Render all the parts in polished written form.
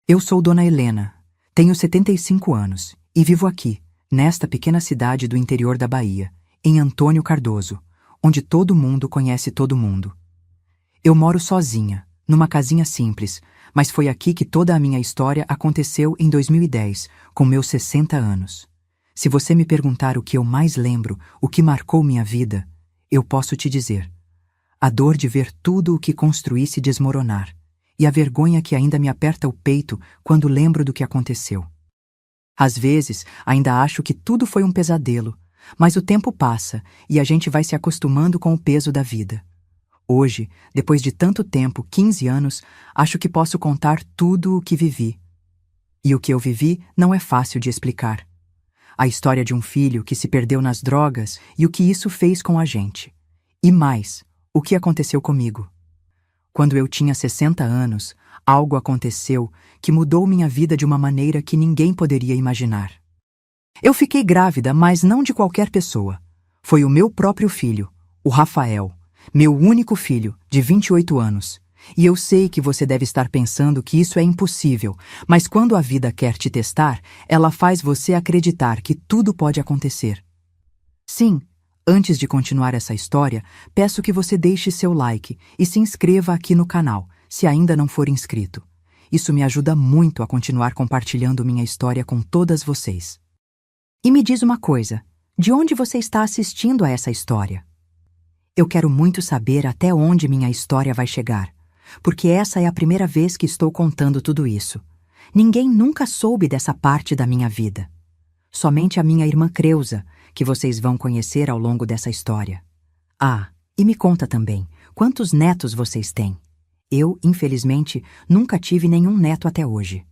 Eu sou Dona Helena, tenho 75 anos e vivo aqui, nesta pequena cidade do interior da Bahia, em Antônio Cardoso, onde todo mundo conhece todo mundo. Eu moro sozinha, numa casinha simples, mas foi aqui que toda a minha história aconteceu em 2010, com meus 60 anos. Se você me perguntar o que eu mais lembro, o que marcou minha vida, eu posso te dizer: a dor de ver tudo o que construí se desmoronar, e a vergonha que ainda me aperta o peito quando lembro do que aconteceu. Às vezes, ainda acho que tudo foi um pesadelo, mas o tempo passa e a gente vai se acostumando com o peso da vida. Hoje, depois de tanto tempo, 15 anos, acho que posso contar tudo o que vivi. E o que eu vivi não é fácil de explicar. A história de um filho que se perdeu nas drogas e o que isso fez com a gente. E mais, o que aconteceu comigo. Quando eu tinha 60 anos, algo aconteceu que mudou minha vida de uma maneira que ninguém poderia imaginar. Eu fiquei grávida, mas não de qualquer pessoa. Foi o meu próprio filho, o Rafael, meu único filho, de 28 anos. E eu sei que você deve estar pensando que isso é impossível, mas quando a vida quer te testar, ela faz você acreditar que tudo pode acontecer. Sim. Antes de continuar essa história, peço que você deixe seu like e se inscreva aqui no canal, se ainda não for inscrito. Isso me ajuda muito a continuar compartilhando minha história com todas vocês. E me diz uma coisa, de onde você está assistindo a essa história? Eu quero muito saber até onde minha história vai chegar, porque essa é a primeira vez que estou contando tudo isso. Ninguém nunca soube dessa parte da minha vida. Somente a minha irmã Creuza, que vocês vão conhecer ao longo dessa história. Ah, e me conta também, quantos netos vocês têm? Eu, infelizmente, nunca tive nenhum neto até hoje.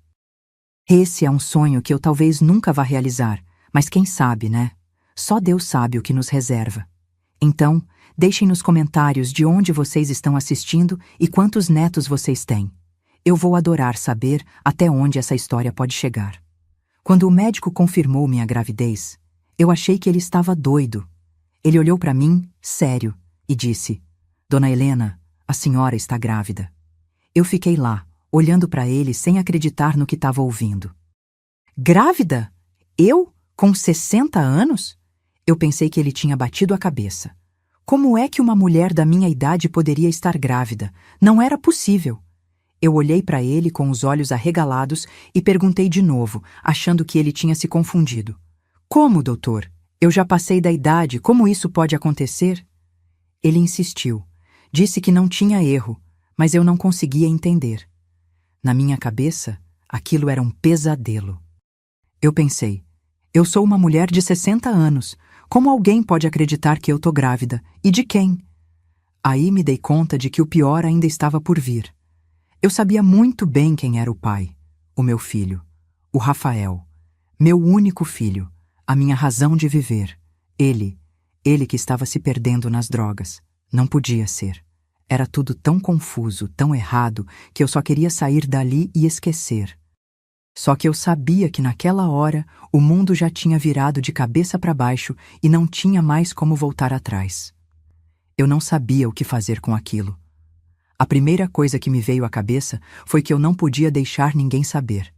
Esse é um sonho que eu talvez nunca vá realizar, mas quem sabe, né? Só Deus sabe o que nos reserva. Então, deixem nos comentários de onde vocês estão assistindo e quantos netos vocês têm. Eu vou adorar saber até onde essa história pode chegar. Quando o médico confirmou minha gravidez, eu achei que ele estava doido. Ele olhou para mim, sério, e disse: Dona Helena, a senhora está grávida. Eu fiquei lá, olhando para ele sem acreditar no que estava ouvindo. Grávida? Eu? Com 60 anos? Eu pensei que ele tinha batido a cabeça. Como é que uma mulher da minha idade poderia estar grávida? Não era possível. Eu olhei para ele com os olhos arregalados e perguntei de novo, achando que ele tinha se confundido. Como, doutor? Eu já passei da idade, como isso pode acontecer? Ele insistiu. Disse que não tinha erro, mas eu não conseguia entender. Na minha cabeça, aquilo era um pesadelo. Eu pensei, eu sou uma mulher de 60 anos. Como alguém pode acreditar que eu tô grávida? E de quem? Aí me dei conta de que o pior ainda estava por vir. Eu sabia muito bem quem era o pai, o meu filho, o Rafael, meu único filho, a minha razão de viver. Ele que estava se perdendo nas drogas. Não podia ser. Era tudo tão confuso, tão errado, que eu só queria sair dali e esquecer. Só que eu sabia que naquela hora o mundo já tinha virado de cabeça para baixo e não tinha mais como voltar atrás. Eu não sabia o que fazer com aquilo. A primeira coisa que me veio à cabeça foi que eu não podia deixar ninguém saber.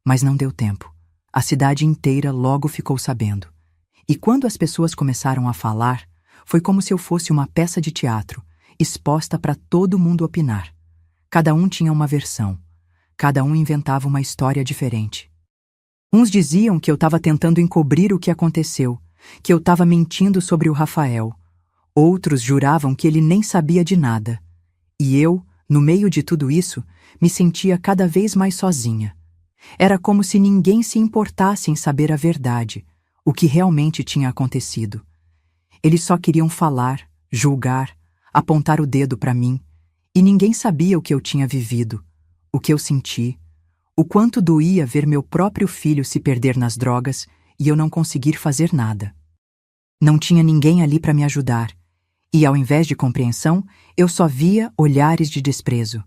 Mas não deu tempo. A cidade inteira logo ficou sabendo. E quando as pessoas começaram a falar, foi como se eu fosse uma peça de teatro, exposta para todo mundo opinar. Cada um tinha uma versão. Cada um inventava uma história diferente. Uns diziam que eu estava tentando encobrir o que aconteceu, que eu estava mentindo sobre o Rafael. Outros juravam que ele nem sabia de nada. E eu, no meio de tudo isso, me sentia cada vez mais sozinha. Era como se ninguém se importasse em saber a verdade, o que realmente tinha acontecido. Eles só queriam falar, julgar, apontar o dedo para mim, e ninguém sabia o que eu tinha vivido, o que eu senti, o quanto doía ver meu próprio filho se perder nas drogas e eu não conseguir fazer nada. Não tinha ninguém ali para me ajudar, e ao invés de compreensão, eu só via olhares de desprezo.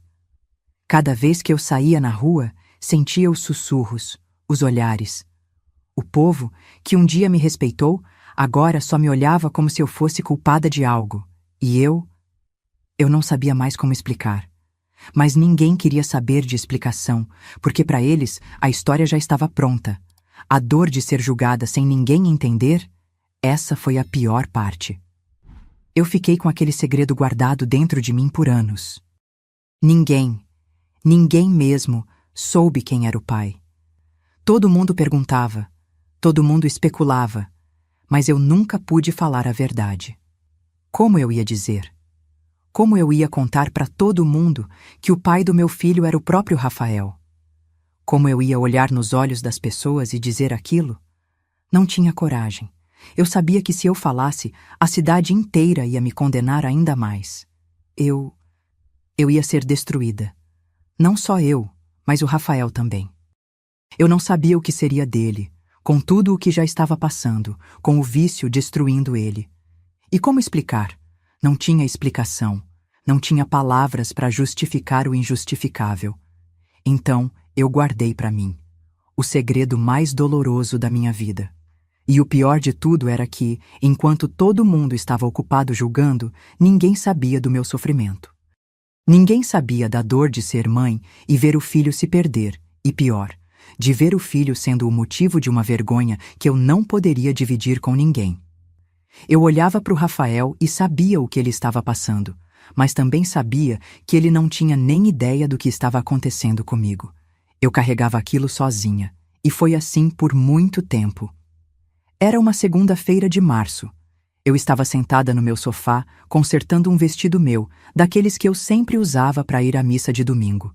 Cada vez que eu saía na rua, sentia os sussurros, os olhares. O povo, que um dia me respeitou, agora só me olhava como se eu fosse culpada de algo. E eu não sabia mais como explicar. Mas ninguém queria saber de explicação, porque para eles a história já estava pronta. A dor de ser julgada sem ninguém entender, essa foi a pior parte. Eu fiquei com aquele segredo guardado dentro de mim por anos. Ninguém mesmo soube quem era o pai. Todo mundo perguntava, todo mundo especulava, mas eu nunca pude falar a verdade. Como eu ia dizer? Como eu ia contar para todo mundo que o pai do meu filho era o próprio Rafael? Como eu ia olhar nos olhos das pessoas e dizer aquilo? Não tinha coragem. Eu sabia que se eu falasse, a cidade inteira ia me condenar ainda mais. Eu ia ser destruída. Não só eu, mas o Rafael também. Eu não sabia o que seria dele, com tudo o que já estava passando, com o vício destruindo ele. E como explicar? Não tinha explicação. Não tinha palavras para justificar o injustificável. Então, eu guardei para mim o segredo mais doloroso da minha vida. E o pior de tudo era que, enquanto todo mundo estava ocupado julgando, ninguém sabia do meu sofrimento. Ninguém sabia da dor de ser mãe e ver o filho se perder, e pior, de ver o filho sendo o motivo de uma vergonha que eu não poderia dividir com ninguém. Eu olhava para o Rafael e sabia o que ele estava passando, mas também sabia que ele não tinha nem ideia do que estava acontecendo comigo. Eu carregava aquilo sozinha, e foi assim por muito tempo. Era uma segunda-feira de março. Eu estava sentada no meu sofá, consertando um vestido meu, daqueles que eu sempre usava para ir à missa de domingo.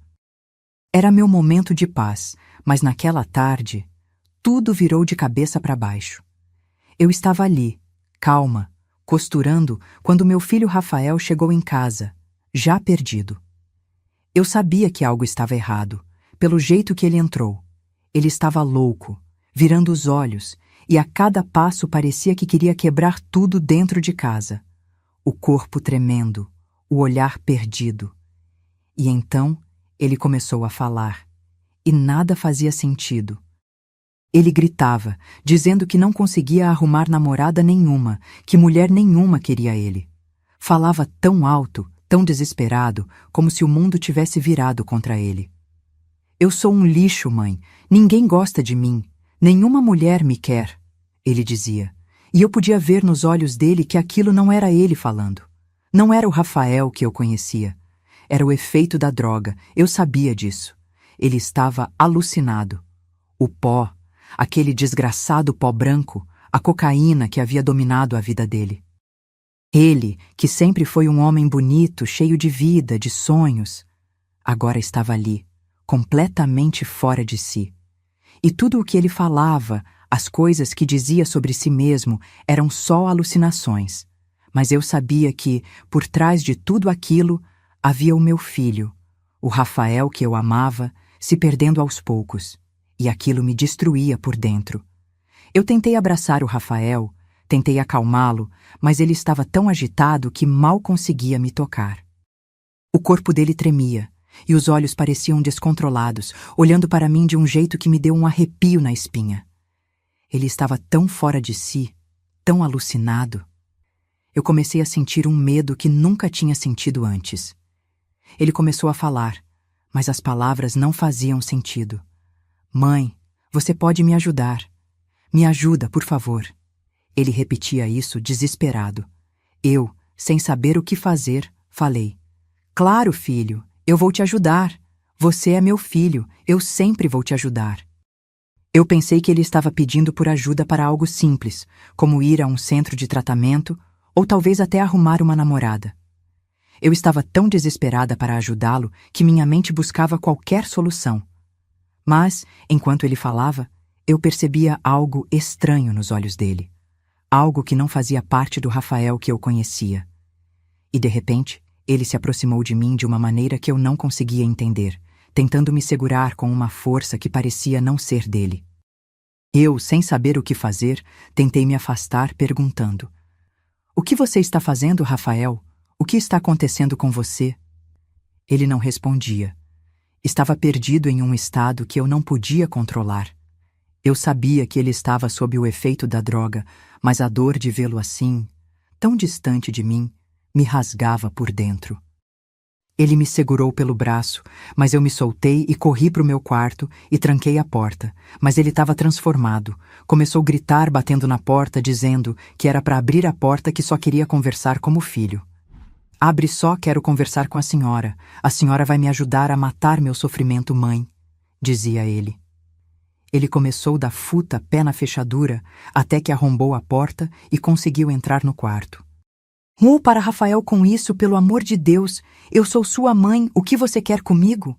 Era meu momento de paz, mas naquela tarde, tudo virou de cabeça para baixo. Eu estava ali, calma, costurando, quando meu filho Rafael chegou em casa, já perdido. Eu sabia que algo estava errado, pelo jeito que ele entrou. Ele estava louco, virando os olhos, e a cada passo parecia que queria quebrar tudo dentro de casa. O corpo tremendo, o olhar perdido. E então ele começou a falar, e nada fazia sentido. Ele gritava, dizendo que não conseguia arrumar namorada nenhuma, que mulher nenhuma queria ele. Falava tão alto, tão desesperado, como se o mundo tivesse virado contra ele. Eu sou um lixo, mãe. Ninguém gosta de mim. Nenhuma mulher me quer, ele dizia. E eu podia ver nos olhos dele que aquilo não era ele falando. Não era o Rafael que eu conhecia. Era o efeito da droga, eu sabia disso. Ele estava alucinado. O pó, aquele desgraçado pó branco, a cocaína que havia dominado a vida dele. Ele, que sempre foi um homem bonito, cheio de vida, de sonhos, agora estava ali, completamente fora de si. E tudo o que ele falava, as coisas que dizia sobre si mesmo, eram só alucinações. Mas eu sabia que, por trás de tudo aquilo, havia o meu filho, o Rafael que eu amava, se perdendo aos poucos. E aquilo me destruía por dentro. Eu tentei abraçar o Rafael, tentei acalmá-lo, mas ele estava tão agitado que mal conseguia me tocar. O corpo dele tremia, e os olhos pareciam descontrolados, olhando para mim de um jeito que me deu um arrepio na espinha. Ele estava tão fora de si, tão alucinado. Eu comecei a sentir um medo que nunca tinha sentido antes. Ele começou a falar, mas as palavras não faziam sentido. Mãe, você pode me ajudar. Me ajuda, por favor. Ele repetia isso desesperado. Eu, sem saber o que fazer, falei: Claro, filho, eu vou te ajudar. Você é meu filho, eu sempre vou te ajudar. Eu pensei que ele estava pedindo por ajuda para algo simples, como ir a um centro de tratamento ou talvez até arrumar uma namorada. Eu estava tão desesperada para ajudá-lo que minha mente buscava qualquer solução. Mas, enquanto ele falava, eu percebia algo estranho nos olhos dele. Algo que não fazia parte do Rafael que eu conhecia. E, de repente, ele se aproximou de mim de uma maneira que eu não conseguia entender, tentando me segurar com uma força que parecia não ser dele. Eu, sem saber o que fazer, tentei me afastar perguntando: O que você está fazendo, Rafael? O que está acontecendo com você? Ele não respondia. Estava perdido em um estado que eu não podia controlar. Eu sabia que ele estava sob o efeito da droga, mas a dor de vê-lo assim, tão distante de mim, me rasgava por dentro. Ele me segurou pelo braço, mas eu me soltei e corri para o meu quarto e tranquei a porta. Mas ele estava transformado. Começou a gritar batendo na porta, dizendo que era para abrir a porta, que só queria conversar como filho. Abre só, quero conversar com a senhora. A senhora vai me ajudar a matar meu sofrimento, mãe, dizia ele. Ele começou da futa, pé na fechadura, até que arrombou a porta e conseguiu entrar no quarto. Para Rafael com isso, pelo amor de Deus, eu sou sua mãe, o que você quer comigo?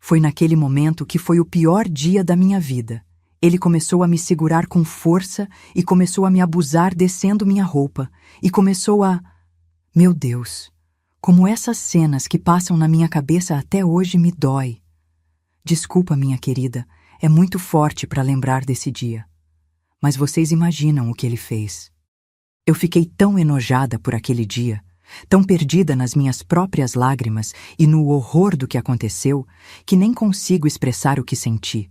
Foi naquele momento que foi o pior dia da minha vida. Ele começou a me segurar com força e começou a me abusar descendo minha roupa. E começou a... Meu Deus, como essas cenas que passam na minha cabeça até hoje me dói. Desculpa, minha querida, é muito forte para lembrar desse dia. Mas vocês imaginam o que ele fez. Eu fiquei tão enojada por aquele dia, tão perdida nas minhas próprias lágrimas e no horror do que aconteceu, que nem consigo expressar o que senti.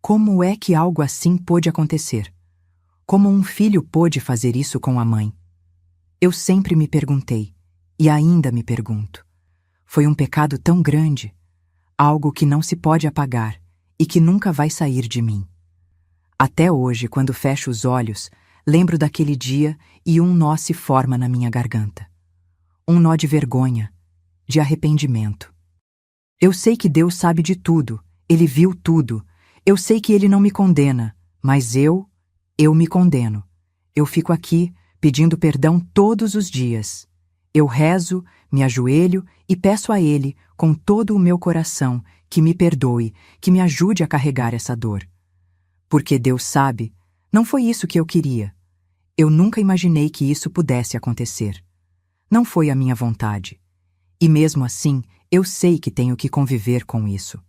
Como é que algo assim pôde acontecer? Como um filho pôde fazer isso com a mãe? Eu sempre me perguntei, e ainda me pergunto. Foi um pecado tão grande, algo que não se pode apagar e que nunca vai sair de mim. Até hoje, quando fecho os olhos, lembro daquele dia e um nó se forma na minha garganta. Um nó de vergonha, de arrependimento. Eu sei que Deus sabe de tudo, Ele viu tudo. Eu sei que Ele não me condena, mas eu me condeno. Eu fico aqui pedindo perdão todos os dias. Eu rezo, me ajoelho e peço a Ele, com todo o meu coração, que me perdoe, que me ajude a carregar essa dor. Porque Deus sabe, não foi isso que eu queria. Eu nunca imaginei que isso pudesse acontecer. Não foi a minha vontade. E mesmo assim, eu sei que tenho que conviver com isso.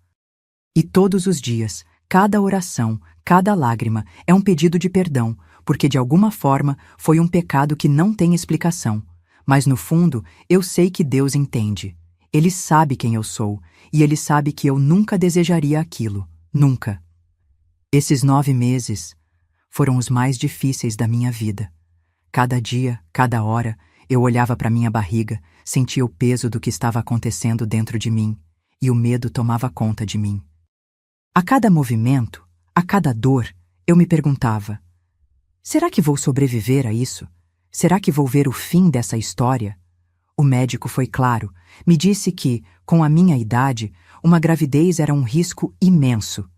E todos os dias, cada oração, cada lágrima é um pedido de perdão, porque de alguma forma foi um pecado que não tem explicação. Mas no fundo, eu sei que Deus entende. Ele sabe quem eu sou, e Ele sabe que eu nunca desejaria aquilo. Nunca. Esses 9 meses foram os mais difíceis da minha vida. Cada dia, cada hora, eu olhava para minha barriga, sentia o peso do que estava acontecendo dentro de mim, e o medo tomava conta de mim. A cada movimento, a cada dor, eu me perguntava: será que vou sobreviver a isso? Será que vou ver o fim dessa história? O médico foi claro, me disse que, com a minha idade, uma gravidez era um risco imenso.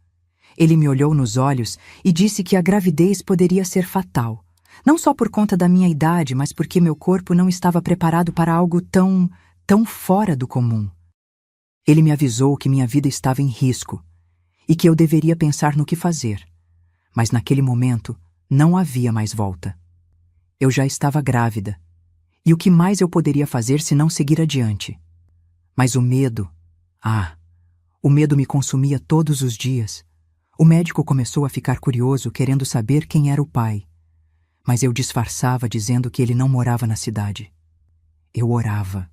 Ele me olhou nos olhos e disse que a gravidez poderia ser fatal, não só por conta da minha idade, mas porque meu corpo não estava preparado para algo tão fora do comum. Ele me avisou que minha vida estava em risco e que eu deveria pensar no que fazer, mas naquele momento não havia mais volta. Eu já estava grávida, e o que mais eu poderia fazer se não seguir adiante? Mas o medo me consumia todos os dias. O médico começou a ficar curioso, querendo saber quem era o pai. Mas eu disfarçava dizendo que ele não morava na cidade. Eu orava.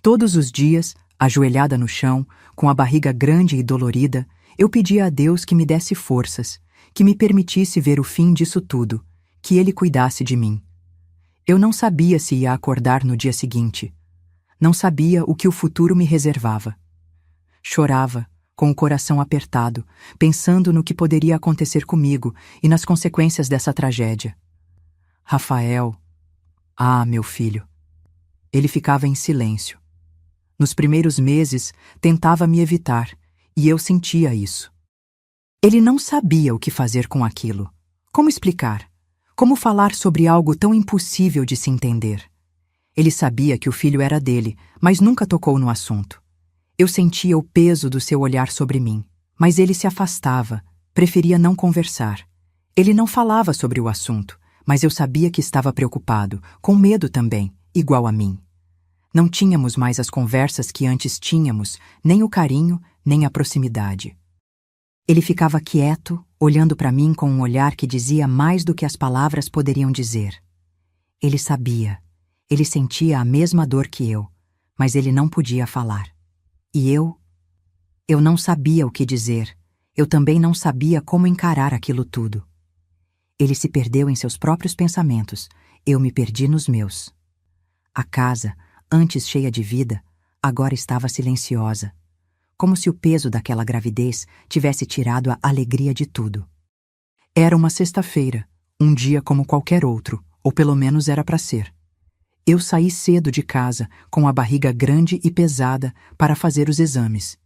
Todos os dias, ajoelhada no chão, com a barriga grande e dolorida, eu pedia a Deus que me desse forças, que me permitisse ver o fim disso tudo, que Ele cuidasse de mim. Eu não sabia se ia acordar no dia seguinte. Não sabia o que o futuro me reservava. Chorava, com o coração apertado, pensando no que poderia acontecer comigo e nas consequências dessa tragédia. Rafael, meu filho. Ele ficava em silêncio. Nos primeiros meses, tentava me evitar, e eu sentia isso. Ele não sabia o que fazer com aquilo. Como explicar? Como falar sobre algo tão impossível de se entender? Ele sabia que o filho era dele, mas nunca tocou no assunto. Eu sentia o peso do seu olhar sobre mim, mas ele se afastava, preferia não conversar. Ele não falava sobre o assunto, mas eu sabia que estava preocupado, com medo também, igual a mim. Não tínhamos mais as conversas que antes tínhamos, nem o carinho, nem a proximidade. Ele ficava quieto, olhando para mim com um olhar que dizia mais do que as palavras poderiam dizer. Ele sabia, ele sentia a mesma dor que eu, mas ele não podia falar. E eu não sabia o que dizer, eu também não sabia como encarar aquilo tudo. Ele se perdeu em seus próprios pensamentos, eu me perdi nos meus. A casa, antes cheia de vida, agora estava silenciosa, como se o peso daquela gravidez tivesse tirado a alegria de tudo. Era uma sexta-feira, um dia como qualquer outro, ou pelo menos era para ser. Eu saí cedo de casa, com a barriga grande e pesada, para fazer os exames.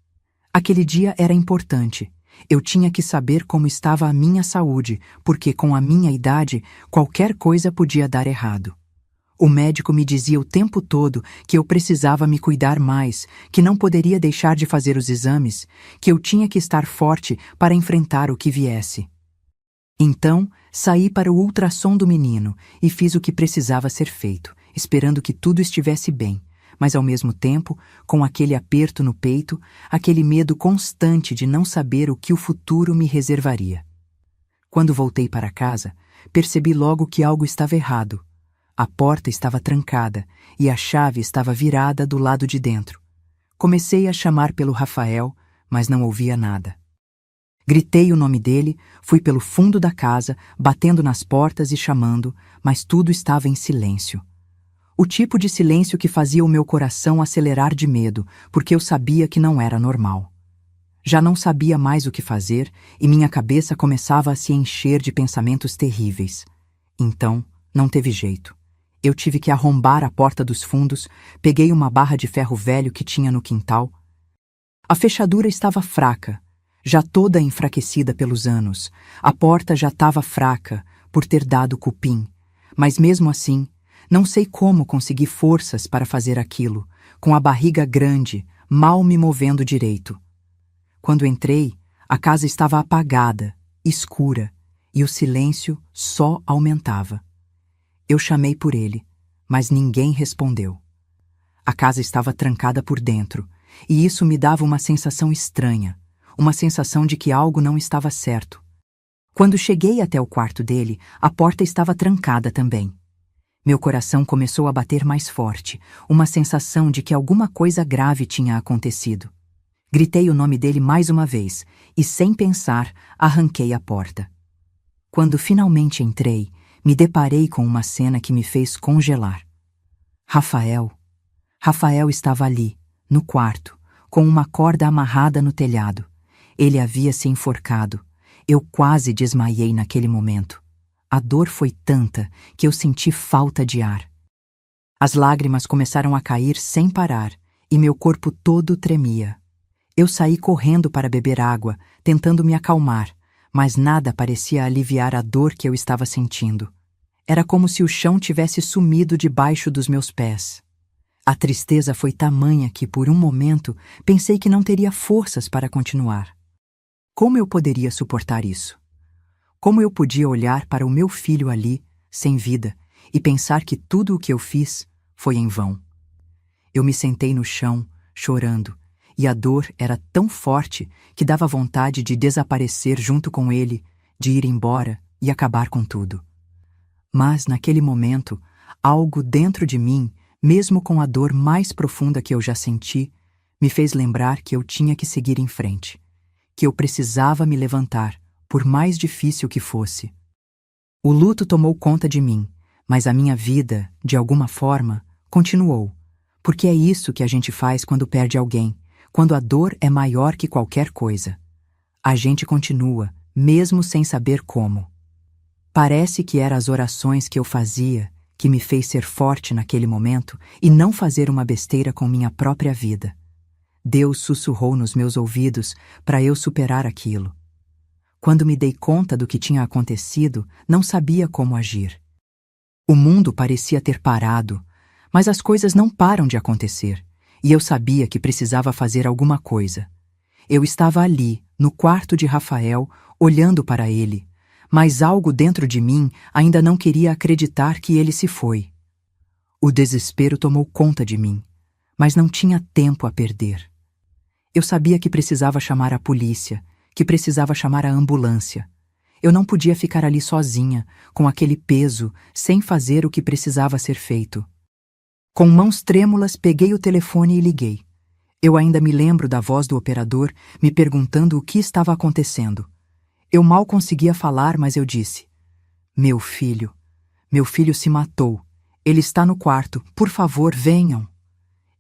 Aquele dia era importante. Eu tinha que saber como estava a minha saúde, porque com a minha idade, qualquer coisa podia dar errado. O médico me dizia o tempo todo que eu precisava me cuidar mais, que não poderia deixar de fazer os exames, que eu tinha que estar forte para enfrentar o que viesse. Então, saí para o ultrassom do menino e fiz o que precisava ser feito, esperando que tudo estivesse bem, mas ao mesmo tempo, com aquele aperto no peito, aquele medo constante de não saber o que o futuro me reservaria. Quando voltei para casa, percebi logo que algo estava errado. A porta estava trancada e a chave estava virada do lado de dentro. Comecei a chamar pelo Rafael, mas não ouvia nada. Gritei o nome dele, fui pelo fundo da casa, batendo nas portas e chamando, mas tudo estava em silêncio. O tipo de silêncio que fazia o meu coração acelerar de medo, porque eu sabia que não era normal. Já não sabia mais o que fazer e minha cabeça começava a se encher de pensamentos terríveis. Então, não teve jeito. Eu tive que arrombar a porta dos fundos, peguei uma barra de ferro velho que tinha no quintal. A fechadura estava fraca, já toda enfraquecida pelos anos. A porta já estava fraca, por ter dado cupim. Mas mesmo assim, não sei como consegui forças para fazer aquilo, com a barriga grande, mal me movendo direito. Quando entrei, a casa estava apagada, escura, e o silêncio só aumentava. Eu chamei por ele, mas ninguém respondeu. A casa estava trancada por dentro, e isso me dava uma sensação estranha, uma sensação de que algo não estava certo. Quando cheguei até o quarto dele, a porta estava trancada também. Meu coração começou a bater mais forte, uma sensação de que alguma coisa grave tinha acontecido. Gritei o nome dele mais uma vez, e sem pensar, arranquei a porta. Quando finalmente entrei, me deparei com uma cena que me fez congelar. Rafael estava ali, no quarto, com uma corda amarrada no telhado. Ele havia se enforcado. Eu quase desmaiei naquele momento. A dor foi tanta que eu senti falta de ar. As lágrimas começaram a cair sem parar e meu corpo todo tremia. Eu saí correndo para beber água, tentando me acalmar, mas nada parecia aliviar a dor que eu estava sentindo. Era como se o chão tivesse sumido debaixo dos meus pés. A tristeza foi tamanha que, por um momento, pensei que não teria forças para continuar. Como eu poderia suportar isso? Como eu podia olhar para o meu filho ali, sem vida, e pensar que tudo o que eu fiz foi em vão? Eu me sentei no chão, chorando, e a dor era tão forte que dava vontade de desaparecer junto com ele, de ir embora e acabar com tudo. Mas, naquele momento, algo dentro de mim, mesmo com a dor mais profunda que eu já senti, me fez lembrar que eu tinha que seguir em frente, que eu precisava me levantar, por mais difícil que fosse. O luto tomou conta de mim, mas a minha vida, de alguma forma, continuou, porque é isso que a gente faz quando perde alguém, quando a dor é maior que qualquer coisa. A gente continua, mesmo sem saber como. Parece que eram as orações que eu fazia que me fez ser forte naquele momento e não fazer uma besteira com minha própria vida. Deus sussurrou nos meus ouvidos para eu superar aquilo. Quando me dei conta do que tinha acontecido, não sabia como agir. O mundo parecia ter parado, mas as coisas não param de acontecer, e eu sabia que precisava fazer alguma coisa. Eu estava ali, no quarto de Rafael, olhando para ele, mas algo dentro de mim ainda não queria acreditar que ele se foi. O desespero tomou conta de mim, mas não tinha tempo a perder. Eu sabia que precisava chamar a polícia, que precisava chamar a ambulância. Eu não podia ficar ali sozinha, com aquele peso, sem fazer o que precisava ser feito. Com mãos trêmulas, peguei o telefone e liguei. Eu ainda me lembro da voz do operador me perguntando o que estava acontecendo. Eu mal conseguia falar, mas eu disse: Meu filho se matou. Ele está no quarto. Por favor, venham.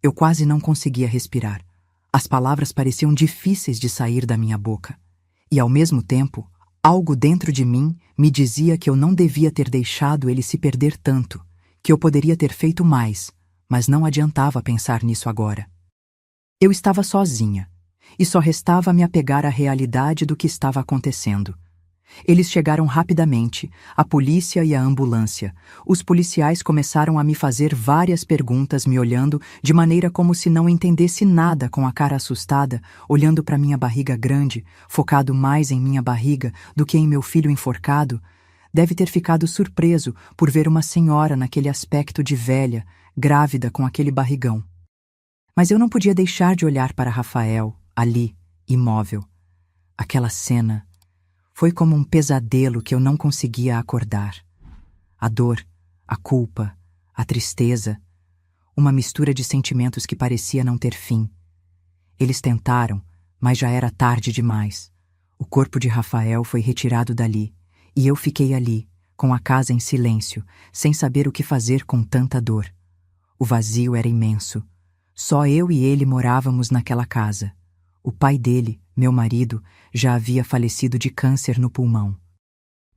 Eu quase não conseguia respirar. As palavras pareciam difíceis de sair da minha boca. E, ao mesmo tempo, algo dentro de mim me dizia que eu não devia ter deixado ele se perder tanto, que eu poderia ter feito mais, mas não adiantava pensar nisso agora. Eu estava sozinha, e só restava me apegar à realidade do que estava acontecendo. Eles chegaram rapidamente, a polícia e a ambulância. Os policiais começaram a me fazer várias perguntas, me olhando de maneira como se não entendesse nada, com a cara assustada, olhando para minha barriga grande, focado mais em minha barriga do que em meu filho enforcado. Deve ter ficado surpreso por ver uma senhora naquele aspecto de velha, grávida com aquele barrigão. Mas eu não podia deixar de olhar para Rafael, ali, imóvel. Aquela cena foi como um pesadelo que eu não conseguia acordar. A dor, a culpa, a tristeza, uma mistura de sentimentos que parecia não ter fim. Eles tentaram, mas já era tarde demais. O corpo de Rafael foi retirado dali, e eu fiquei ali, com a casa em silêncio, sem saber o que fazer com tanta dor. O vazio era imenso. Só eu e ele morávamos naquela casa. O pai dele, meu marido, já havia falecido de câncer no pulmão.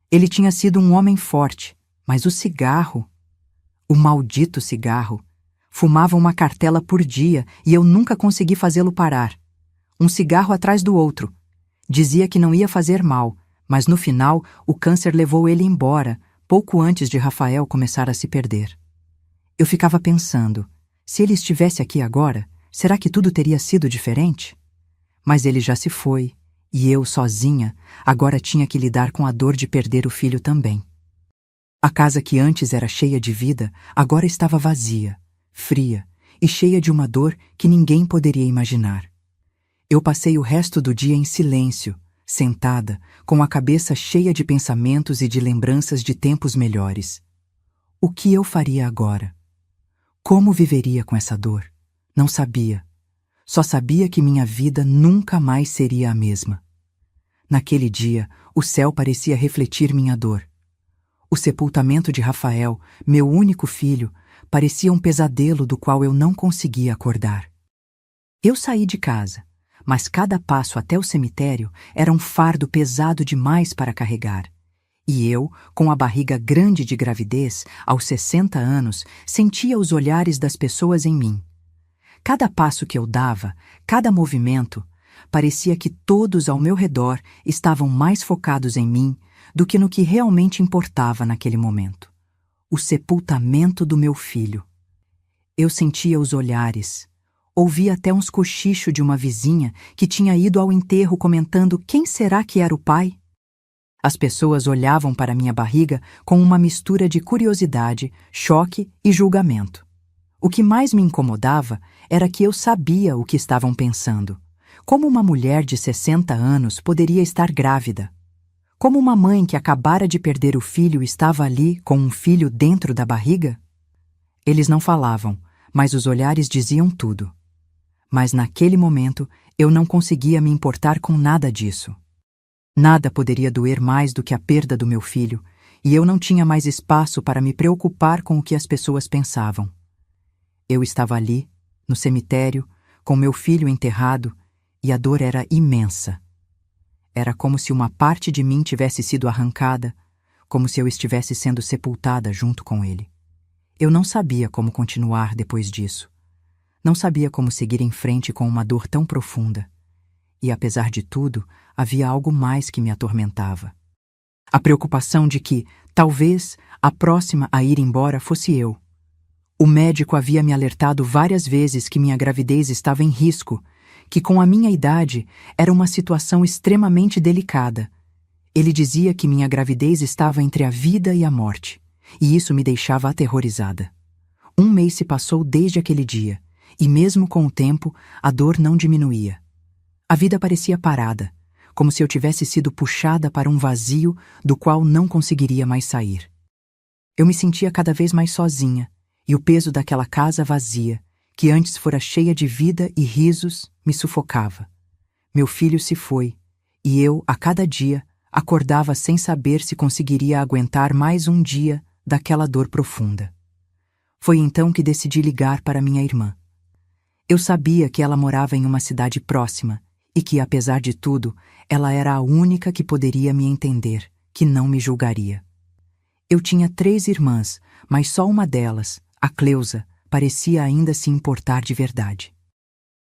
Ele tinha sido um homem forte, mas o cigarro, o maldito cigarro, fumava uma cartela por dia e eu nunca consegui fazê-lo parar. Um cigarro atrás do outro. Dizia que não ia fazer mal, mas no final o câncer levou ele embora, pouco antes de Rafael começar a se perder. Eu ficava pensando, se ele estivesse aqui agora, será que tudo teria sido diferente? Mas ele já se foi, e eu, sozinha, agora tinha que lidar com a dor de perder o filho também. A casa que antes era cheia de vida, agora estava vazia, fria e cheia de uma dor que ninguém poderia imaginar. Eu passei o resto do dia em silêncio, sentada, com a cabeça cheia de pensamentos e de lembranças de tempos melhores. O que eu faria agora? Como viveria com essa dor? Não sabia. Só sabia que minha vida nunca mais seria a mesma. Naquele dia, o céu parecia refletir minha dor. O sepultamento de Rafael, meu único filho, parecia um pesadelo do qual eu não conseguia acordar. Eu saí de casa, mas cada passo até o cemitério era um fardo pesado demais para carregar. E eu, com a barriga grande de gravidez, aos 60 anos, sentia os olhares das pessoas em mim. Cada passo que eu dava, cada movimento, parecia que todos ao meu redor estavam mais focados em mim do que no que realmente importava naquele momento. O sepultamento do meu filho. Eu sentia os olhares, ouvia até uns cochichos de uma vizinha que tinha ido ao enterro comentando quem será que era o pai. As pessoas olhavam para minha barriga com uma mistura de curiosidade, choque e julgamento. O que mais me incomodava era que eu sabia o que estavam pensando. Como uma mulher de 60 anos poderia estar grávida? Como uma mãe que acabara de perder o filho estava ali com um filho dentro da barriga? Eles não falavam, mas os olhares diziam tudo. Mas naquele momento eu não conseguia me importar com nada disso. Nada poderia doer mais do que a perda do meu filho, e eu não tinha mais espaço para me preocupar com o que as pessoas pensavam. Eu estava ali, no cemitério, com meu filho enterrado, e a dor era imensa. Era como se uma parte de mim tivesse sido arrancada, como se eu estivesse sendo sepultada junto com ele. Eu não sabia como continuar depois disso. Não sabia como seguir em frente com uma dor tão profunda. E, apesar de tudo, havia algo mais que me atormentava. A preocupação de que, talvez, a próxima a ir embora fosse eu. O médico havia me alertado várias vezes que minha gravidez estava em risco, que com a minha idade era uma situação extremamente delicada. Ele dizia que minha gravidez estava entre a vida e a morte, e isso me deixava aterrorizada. 1 mês se passou desde aquele dia, e mesmo com o tempo, a dor não diminuía. A vida parecia parada, como se eu tivesse sido puxada para um vazio do qual não conseguiria mais sair. Eu me sentia cada vez mais sozinha, e o peso daquela casa vazia, que antes fora cheia de vida e risos, me sufocava. Meu filho se foi, e eu, a cada dia, acordava sem saber se conseguiria aguentar mais um dia daquela dor profunda. Foi então que decidi ligar para minha irmã. Eu sabia que ela morava em uma cidade próxima e que, apesar de tudo, ela era a única que poderia me entender, que não me julgaria. Eu tinha 3 irmãs, mas só uma delas, a Cleusa, parecia ainda se importar de verdade.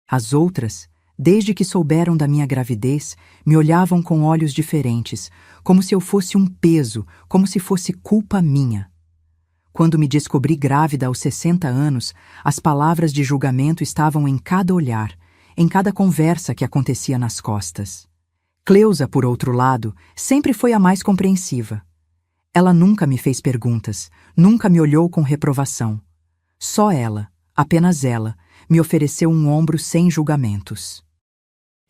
As outras, desde que souberam da minha gravidez, me olhavam com olhos diferentes, como se eu fosse um peso, como se fosse culpa minha. Quando me descobri grávida aos 60 anos, as palavras de julgamento estavam em cada olhar, em cada conversa que acontecia nas costas. Cleusa, por outro lado, sempre foi a mais compreensiva. Ela nunca me fez perguntas, nunca me olhou com reprovação. Só ela, apenas ela, me ofereceu um ombro sem julgamentos.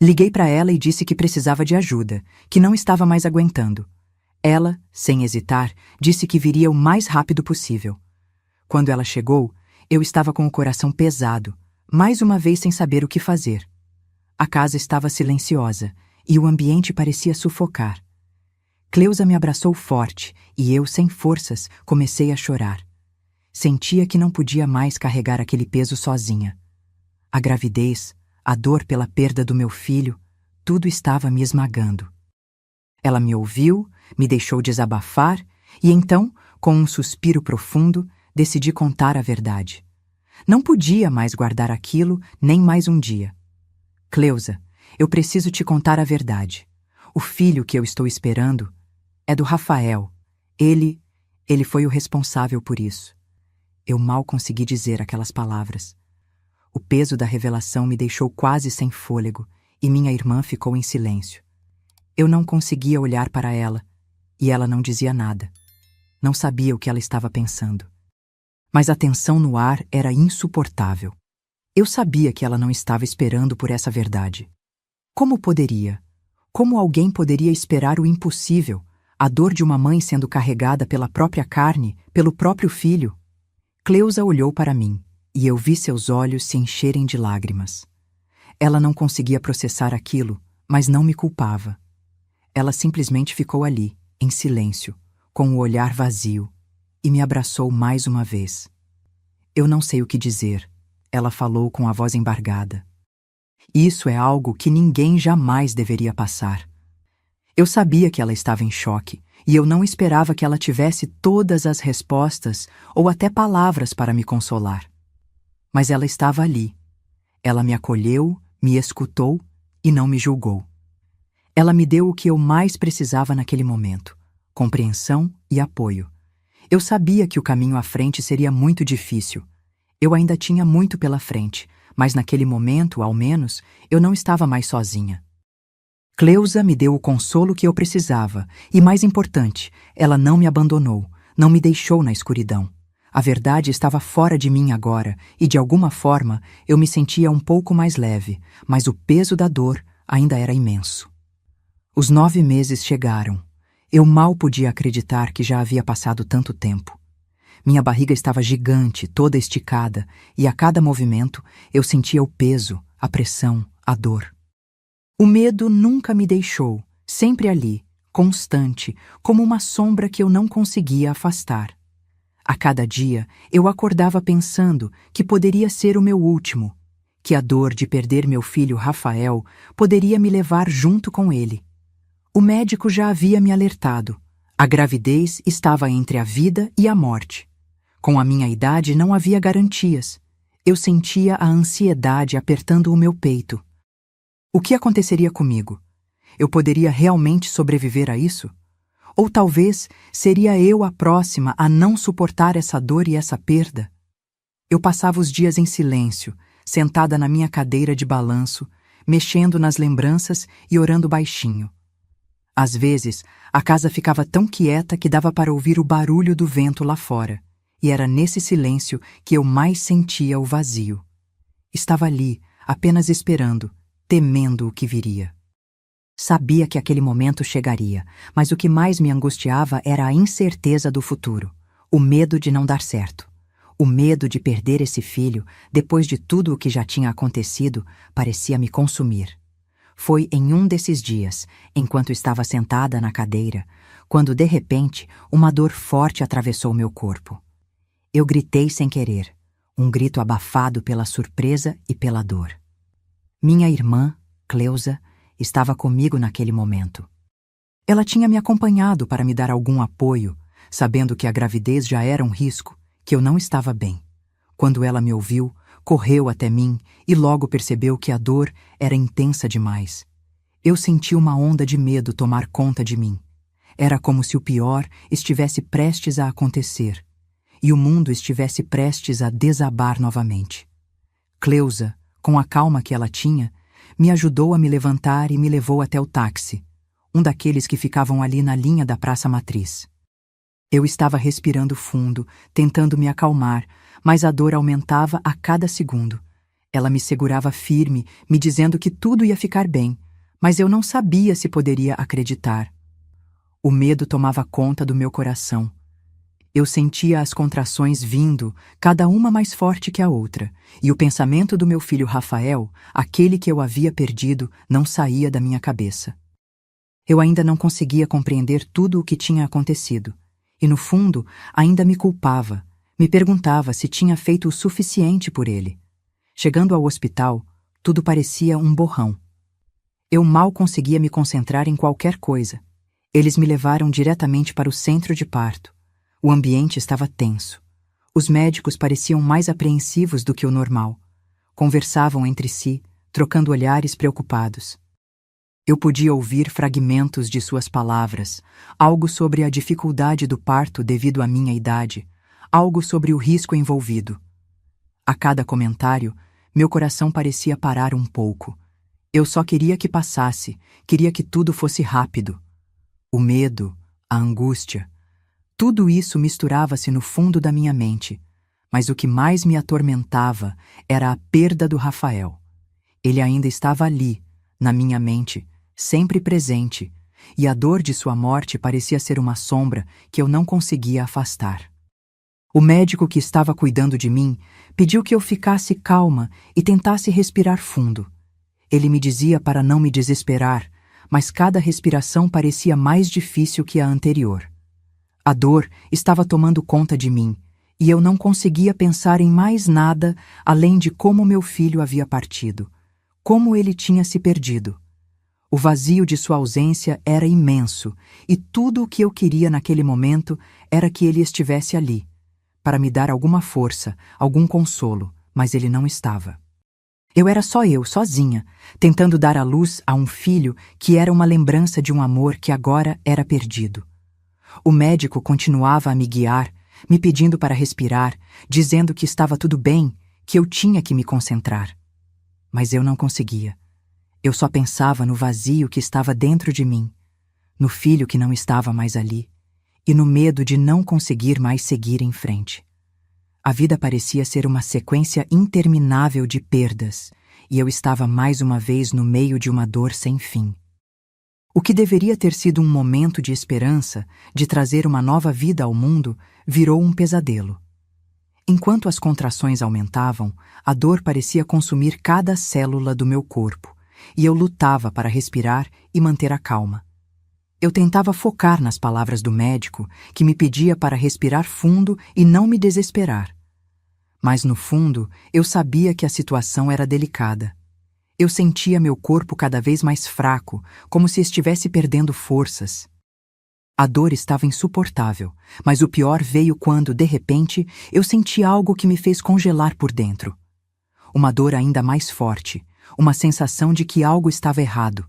Liguei para ela e disse que precisava de ajuda, que não estava mais aguentando. Ela, sem hesitar, disse que viria o mais rápido possível. Quando ela chegou, eu estava com o coração pesado, mais uma vez sem saber o que fazer. A casa estava silenciosa e o ambiente parecia sufocar. Cleusa me abraçou forte e eu, sem forças, comecei a chorar. Sentia que não podia mais carregar aquele peso sozinha. A gravidez, a dor pela perda do meu filho, tudo estava me esmagando. Ela me ouviu, me deixou desabafar e então, com um suspiro profundo, decidi contar a verdade. Não podia mais guardar aquilo, nem mais um dia. Cleusa, eu preciso te contar a verdade. O filho que eu estou esperando é do Rafael. Ele foi o responsável por isso. Eu mal consegui dizer aquelas palavras. O peso da revelação me deixou quase sem fôlego e minha irmã ficou em silêncio. Eu não conseguia olhar para ela e ela não dizia nada. Não sabia o que ela estava pensando. Mas a tensão no ar era insuportável. Eu sabia que ela não estava esperando por essa verdade. Como poderia? Como alguém poderia esperar o impossível? A dor de uma mãe sendo carregada pela própria carne, pelo próprio filho? Cleusa olhou para mim e eu vi seus olhos se encherem de lágrimas. Ela não conseguia processar aquilo, mas não me culpava. Ela simplesmente ficou ali, em silêncio, com o olhar vazio, e me abraçou mais uma vez. Eu não sei o que dizer, ela falou com a voz embargada. Isso é algo que ninguém jamais deveria passar. Eu sabia que ela estava em choque, e eu não esperava que ela tivesse todas as respostas ou até palavras para me consolar. Mas ela estava ali. Ela me acolheu, me escutou e não me julgou. Ela me deu o que eu mais precisava naquele momento: compreensão e apoio. Eu sabia que o caminho à frente seria muito difícil. Eu ainda tinha muito pela frente, mas naquele momento, ao menos, eu não estava mais sozinha. Cleusa me deu o consolo que eu precisava e, mais importante, ela não me abandonou, não me deixou na escuridão. A verdade estava fora de mim agora e, de alguma forma, eu me sentia um pouco mais leve, mas o peso da dor ainda era imenso. Os 9 meses chegaram. Eu mal podia acreditar que já havia passado tanto tempo. Minha barriga estava gigante, toda esticada, e a cada movimento eu sentia o peso, a pressão, a dor. O medo nunca me deixou, sempre ali, constante, como uma sombra que eu não conseguia afastar. A cada dia eu acordava pensando que poderia ser o meu último, que a dor de perder meu filho Rafael poderia me levar junto com ele. O médico já havia me alertado. A gravidez estava entre a vida e a morte. Com a minha idade não havia garantias. Eu sentia a ansiedade apertando o meu peito. O que aconteceria comigo? Eu poderia realmente sobreviver a isso? Ou talvez seria eu a próxima a não suportar essa dor e essa perda? Eu passava os dias em silêncio, sentada na minha cadeira de balanço, mexendo nas lembranças e orando baixinho. Às vezes, a casa ficava tão quieta que dava para ouvir o barulho do vento lá fora, e era nesse silêncio que eu mais sentia o vazio. Estava ali, apenas esperando, temendo o que viria. Sabia que aquele momento chegaria, mas o que mais me angustiava era a incerteza do futuro, o medo de não dar certo. O medo de perder esse filho, depois de tudo o que já tinha acontecido, parecia me consumir. Foi em um desses dias, enquanto estava sentada na cadeira, quando de repente uma dor forte atravessou meu corpo. Eu gritei sem querer. um grito abafado pela surpresa e pela dor. Minha irmã, Cleusa, estava comigo naquele momento. Ela tinha me acompanhado para me dar algum apoio, sabendo que a gravidez já era um risco, que eu não estava bem. Quando ela me ouviu, correu até mim e logo percebeu que a dor era intensa demais. Eu senti uma onda de medo tomar conta de mim. Era como se o pior estivesse prestes a acontecer e o mundo estivesse prestes a desabar novamente. Cleusa, com a calma que ela tinha, me ajudou a me levantar e me levou até o táxi, um daqueles que ficavam ali na linha da Praça Matriz. Eu estava respirando fundo, tentando me acalmar, mas a dor aumentava a cada segundo. Ela me segurava firme, me dizendo que tudo ia ficar bem, mas eu não sabia se poderia acreditar. O medo tomava conta do meu coração. Eu sentia as contrações vindo, cada uma mais forte que a outra, e o pensamento do meu filho Rafael, aquele que eu havia perdido, não saía da minha cabeça. Eu ainda não conseguia compreender tudo o que tinha acontecido, e no fundo ainda me culpava, me perguntava se tinha feito o suficiente por ele. Chegando ao hospital, tudo parecia um borrão. Eu mal conseguia me concentrar em qualquer coisa. Eles me levaram diretamente para o centro de parto. O ambiente estava tenso. Os médicos pareciam mais apreensivos do que o normal. Conversavam entre si, trocando olhares preocupados. Eu podia ouvir fragmentos de suas palavras, algo sobre a dificuldade do parto devido à minha idade, algo sobre o risco envolvido. A cada comentário, meu coração parecia parar um pouco. Eu só queria que passasse, queria que tudo fosse rápido. O medo, a angústia, tudo isso misturava-se no fundo da minha mente, mas o que mais me atormentava era a perda do Rafael. Ele ainda estava ali, na minha mente, sempre presente, e a dor de sua morte parecia ser uma sombra que eu não conseguia afastar. O médico que estava cuidando de mim pediu que eu ficasse calma e tentasse respirar fundo. Ele me dizia para não me desesperar, mas cada respiração parecia mais difícil que a anterior. A dor estava tomando conta de mim, e eu não conseguia pensar em mais nada além de como meu filho havia partido, como ele tinha se perdido. O vazio de sua ausência era imenso, e tudo o que eu queria naquele momento era que ele estivesse ali, para me dar alguma força, algum consolo, mas ele não estava. Eu era só eu, sozinha, tentando dar à luz a um filho que era uma lembrança de um amor que agora era perdido. O médico continuava a me guiar, me pedindo para respirar, dizendo que estava tudo bem, que eu tinha que me concentrar. Mas eu não conseguia. Eu só pensava no vazio que estava dentro de mim, no filho que não estava mais ali, e no medo de não conseguir mais seguir em frente. A vida parecia ser uma sequência interminável de perdas, e eu estava mais uma vez no meio de uma dor sem fim. O que deveria ter sido um momento de esperança, de trazer uma nova vida ao mundo, virou um pesadelo. Enquanto as contrações aumentavam, a dor parecia consumir cada célula do meu corpo, e eu lutava para respirar e manter a calma. Eu tentava focar nas palavras do médico, que me pedia para respirar fundo e não me desesperar. Mas, no fundo, eu sabia que a situação era delicada. Eu sentia meu corpo cada vez mais fraco, como se estivesse perdendo forças. A dor estava insuportável, mas o pior veio quando, de repente, eu senti algo que me fez congelar por dentro. Uma dor ainda mais forte, uma sensação de que algo estava errado.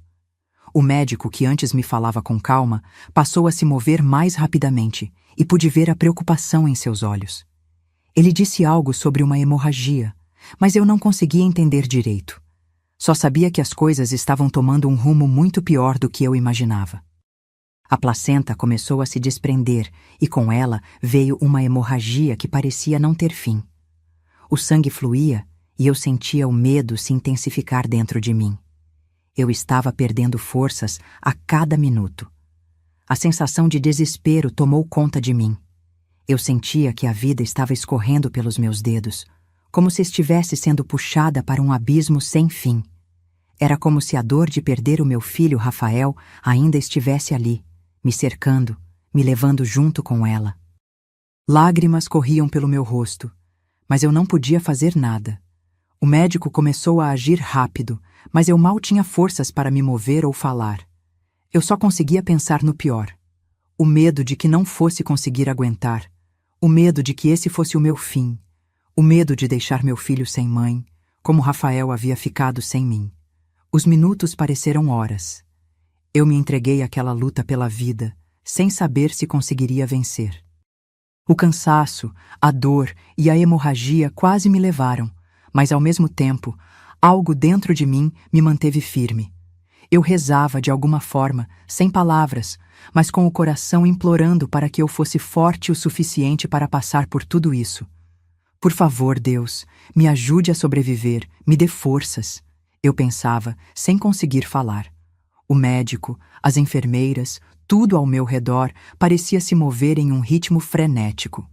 O médico, que antes me falava com calma, passou a se mover mais rapidamente e pude ver a preocupação em seus olhos. Ele disse algo sobre uma hemorragia, mas eu não conseguia entender direito. Só sabia que as coisas estavam tomando um rumo muito pior do que eu imaginava. A placenta começou a se desprender e com ela veio uma hemorragia que parecia não ter fim. O sangue fluía e eu sentia o medo se intensificar dentro de mim. Eu estava perdendo forças a cada minuto. A sensação de desespero tomou conta de mim. Eu sentia que a vida estava escorrendo pelos meus dedos, como se estivesse sendo puxada para um abismo sem fim. Era como se a dor de perder o meu filho Rafael ainda estivesse ali, me cercando, me levando junto com ela. Lágrimas corriam pelo meu rosto, Mas eu não podia fazer nada. O médico começou a agir rápido, mas eu mal tinha forças para me mover ou falar. Eu só conseguia pensar no pior. O medo de que não fosse conseguir aguentar. O medo de que esse fosse o meu fim. O medo de deixar meu filho sem mãe, como Rafael havia ficado sem mim. Os minutos pareceram horas. Eu me entreguei àquela luta pela vida, sem saber se conseguiria vencer. O cansaço, a dor e a hemorragia quase me levaram, mas ao mesmo tempo, algo dentro de mim me manteve firme. Eu rezava de alguma forma, sem palavras, mas com o coração implorando para que eu fosse forte o suficiente para passar por tudo isso. Por favor, Deus, me ajude a sobreviver, me dê forças. Eu pensava, sem conseguir falar. O médico, as enfermeiras, tudo ao meu redor parecia se mover em um ritmo frenético.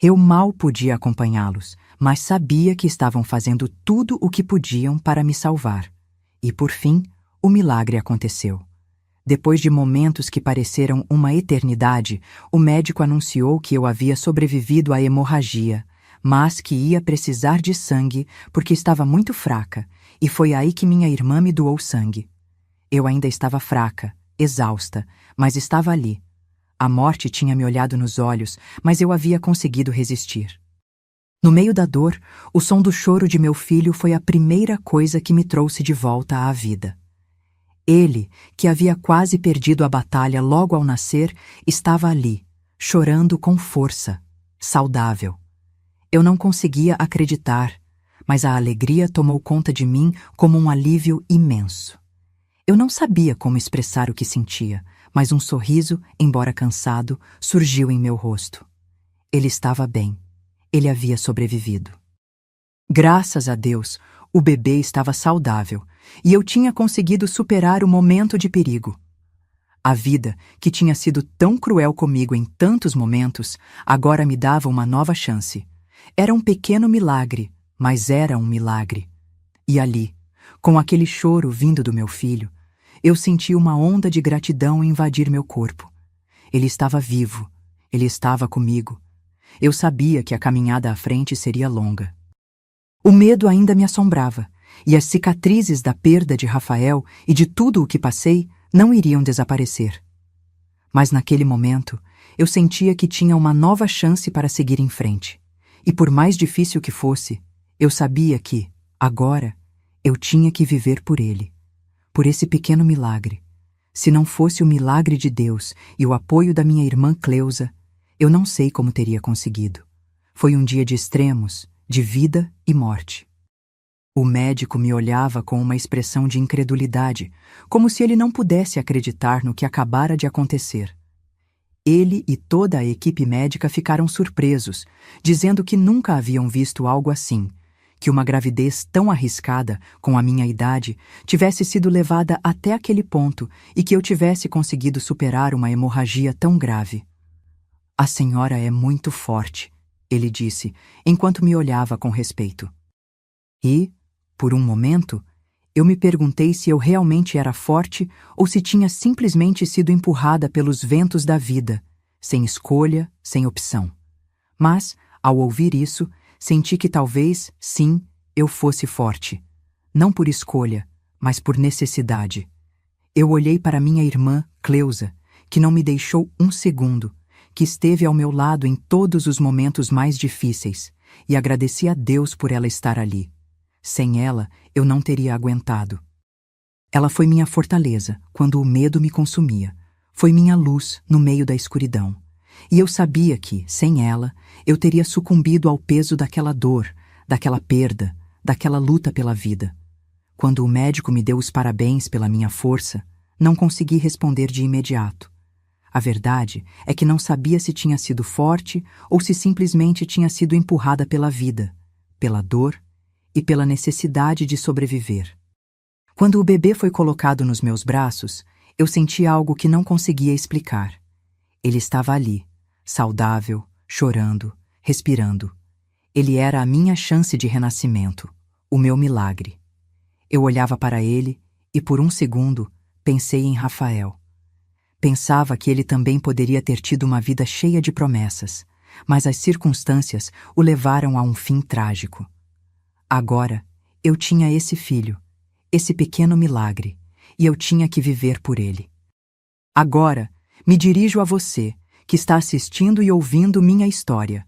Eu mal podia acompanhá-los, mas sabia que estavam fazendo tudo o que podiam para me salvar. E, por fim, o milagre aconteceu. Depois de momentos que pareceram uma eternidade, o médico anunciou que eu havia sobrevivido à hemorragia, mas que ia precisar de sangue porque estava muito fraca, e foi aí que minha irmã me doou sangue. Eu ainda estava fraca, exausta, mas estava ali. A morte tinha me olhado nos olhos, mas eu havia conseguido resistir. No meio da dor, o som do choro de meu filho foi a primeira coisa que me trouxe de volta à vida. Ele, que havia quase perdido a batalha logo ao nascer, estava ali, chorando com força, saudável. Eu não conseguia acreditar, mas a alegria tomou conta de mim como um alívio imenso. Eu não sabia como expressar o que sentia, mas um sorriso, embora cansado, surgiu em meu rosto. Ele estava bem. Ele havia sobrevivido. Graças a Deus, o bebê estava saudável e eu tinha conseguido superar o momento de perigo. A vida, que tinha sido tão cruel comigo em tantos momentos, agora me dava uma nova chance. Era um pequeno milagre, mas era um milagre. E ali, com aquele choro vindo do meu filho, eu senti uma onda de gratidão invadir meu corpo. Ele estava vivo, ele estava comigo. Eu sabia que a caminhada à frente seria longa. O medo ainda me assombrava, e as cicatrizes da perda de Rafael e de tudo o que passei não iriam desaparecer. Mas naquele momento, eu sentia que tinha uma nova chance para seguir em frente. E por mais difícil que fosse, eu sabia que, agora, eu tinha que viver por ele. Por esse pequeno milagre. Se não fosse o milagre de Deus e o apoio da minha irmã Cleusa, eu não sei como teria conseguido. Foi um dia de extremos, de vida e morte. O médico me olhava com uma expressão de incredulidade, como se ele não pudesse acreditar no que acabara de acontecer. Ele e toda a equipe médica ficaram surpresos, dizendo que nunca haviam visto algo assim, que uma gravidez tão arriscada, com a minha idade, tivesse sido levada até aquele ponto e que eu tivesse conseguido superar uma hemorragia tão grave. "A senhora é muito forte", ele disse, enquanto me olhava com respeito. E, por um momento, eu me perguntei se eu realmente era forte ou se tinha simplesmente sido empurrada pelos ventos da vida, sem escolha, sem opção. Mas, ao ouvir isso, senti que talvez, sim, eu fosse forte. Não por escolha, mas por necessidade. Eu olhei para minha irmã, Cleusa, que não me deixou um segundo, que esteve ao meu lado em todos os momentos mais difíceis, e agradeci a Deus por ela estar ali. Sem ela, eu não teria aguentado. Ela foi minha fortaleza quando o medo me consumia. Foi minha luz no meio da escuridão. E eu sabia que, sem ela, eu teria sucumbido ao peso daquela dor, daquela perda, daquela luta pela vida. Quando o médico me deu os parabéns pela minha força, não consegui responder de imediato. A verdade é que não sabia se tinha sido forte ou se simplesmente tinha sido empurrada pela vida, pela dor e pela necessidade de sobreviver. Quando o bebê foi colocado nos meus braços, eu senti algo que não conseguia explicar. Ele estava ali, saudável, chorando, respirando. Ele era a minha chance de renascimento, o meu milagre. Eu olhava para ele e, por um segundo, pensei em Rafael. Pensava que ele também poderia ter tido uma vida cheia de promessas, mas as circunstâncias o levaram a um fim trágico. Agora, eu tinha esse filho, esse pequeno milagre, e eu tinha que viver por ele. Agora, me dirijo a você, que está assistindo e ouvindo minha história.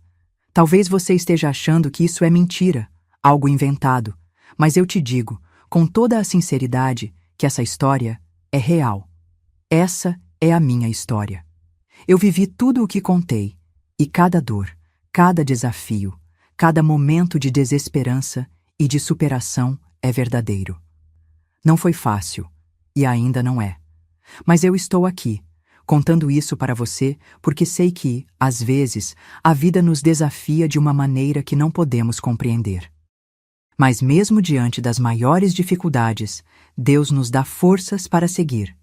Talvez você esteja achando que isso é mentira, algo inventado, mas eu te digo, com toda a sinceridade, que essa história é real. Essa é a minha história. Eu vivi tudo o que contei, e cada dor, cada desafio, cada momento de desesperança e de superação é verdadeiro. Não foi fácil, e ainda não é. Mas eu estou aqui, contando isso para você porque sei que, às vezes, a vida nos desafia de uma maneira que não podemos compreender. Mas mesmo diante das maiores dificuldades, Deus nos dá forças para seguir.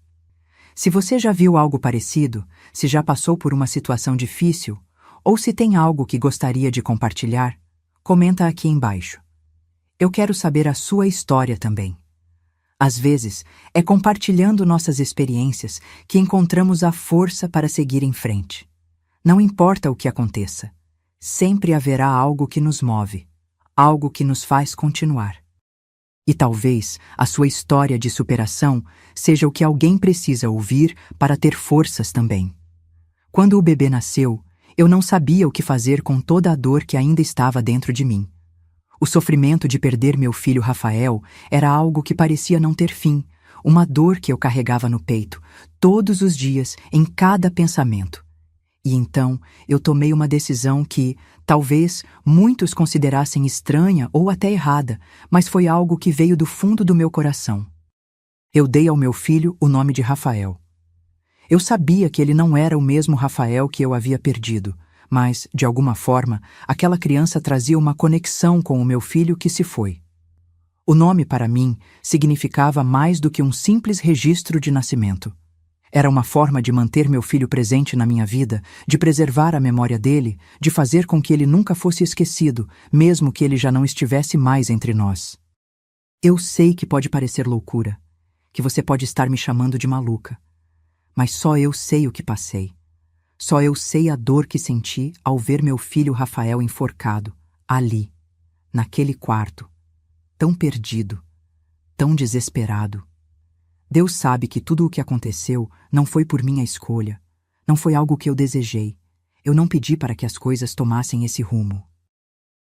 Se você já viu algo parecido, se já passou por uma situação difícil, ou se tem algo que gostaria de compartilhar, comenta aqui embaixo. Eu quero saber a sua história também. Às vezes, é compartilhando nossas experiências que encontramos a força para seguir em frente. Não importa o que aconteça, sempre haverá algo que nos move, algo que nos faz continuar. E talvez a sua história de superação seja o que alguém precisa ouvir para ter forças também. Quando o bebê nasceu, eu não sabia o que fazer com toda a dor que ainda estava dentro de mim. O sofrimento de perder meu filho Rafael era algo que parecia não ter fim, uma dor que eu carregava no peito, todos os dias, em cada pensamento. E então eu tomei uma decisão que, talvez, muitos considerassem estranha ou até errada, mas foi algo que veio do fundo do meu coração. Eu dei ao meu filho o nome de Rafael. Eu sabia que ele não era o mesmo Rafael que eu havia perdido, mas, de alguma forma, aquela criança trazia uma conexão com o meu filho que se foi. O nome, para mim, significava mais do que um simples registro de nascimento. Era uma forma de manter meu filho presente na minha vida, de preservar a memória dele, de fazer com que ele nunca fosse esquecido, mesmo que ele já não estivesse mais entre nós. Eu sei que pode parecer loucura, que você pode estar me chamando de maluca, mas só eu sei o que passei. Só eu sei a dor que senti ao ver meu filho Rafael enforcado, ali, naquele quarto, tão perdido, tão desesperado. Deus sabe que tudo o que aconteceu não foi por minha escolha, não foi algo que eu desejei. Eu não pedi para que as coisas tomassem esse rumo.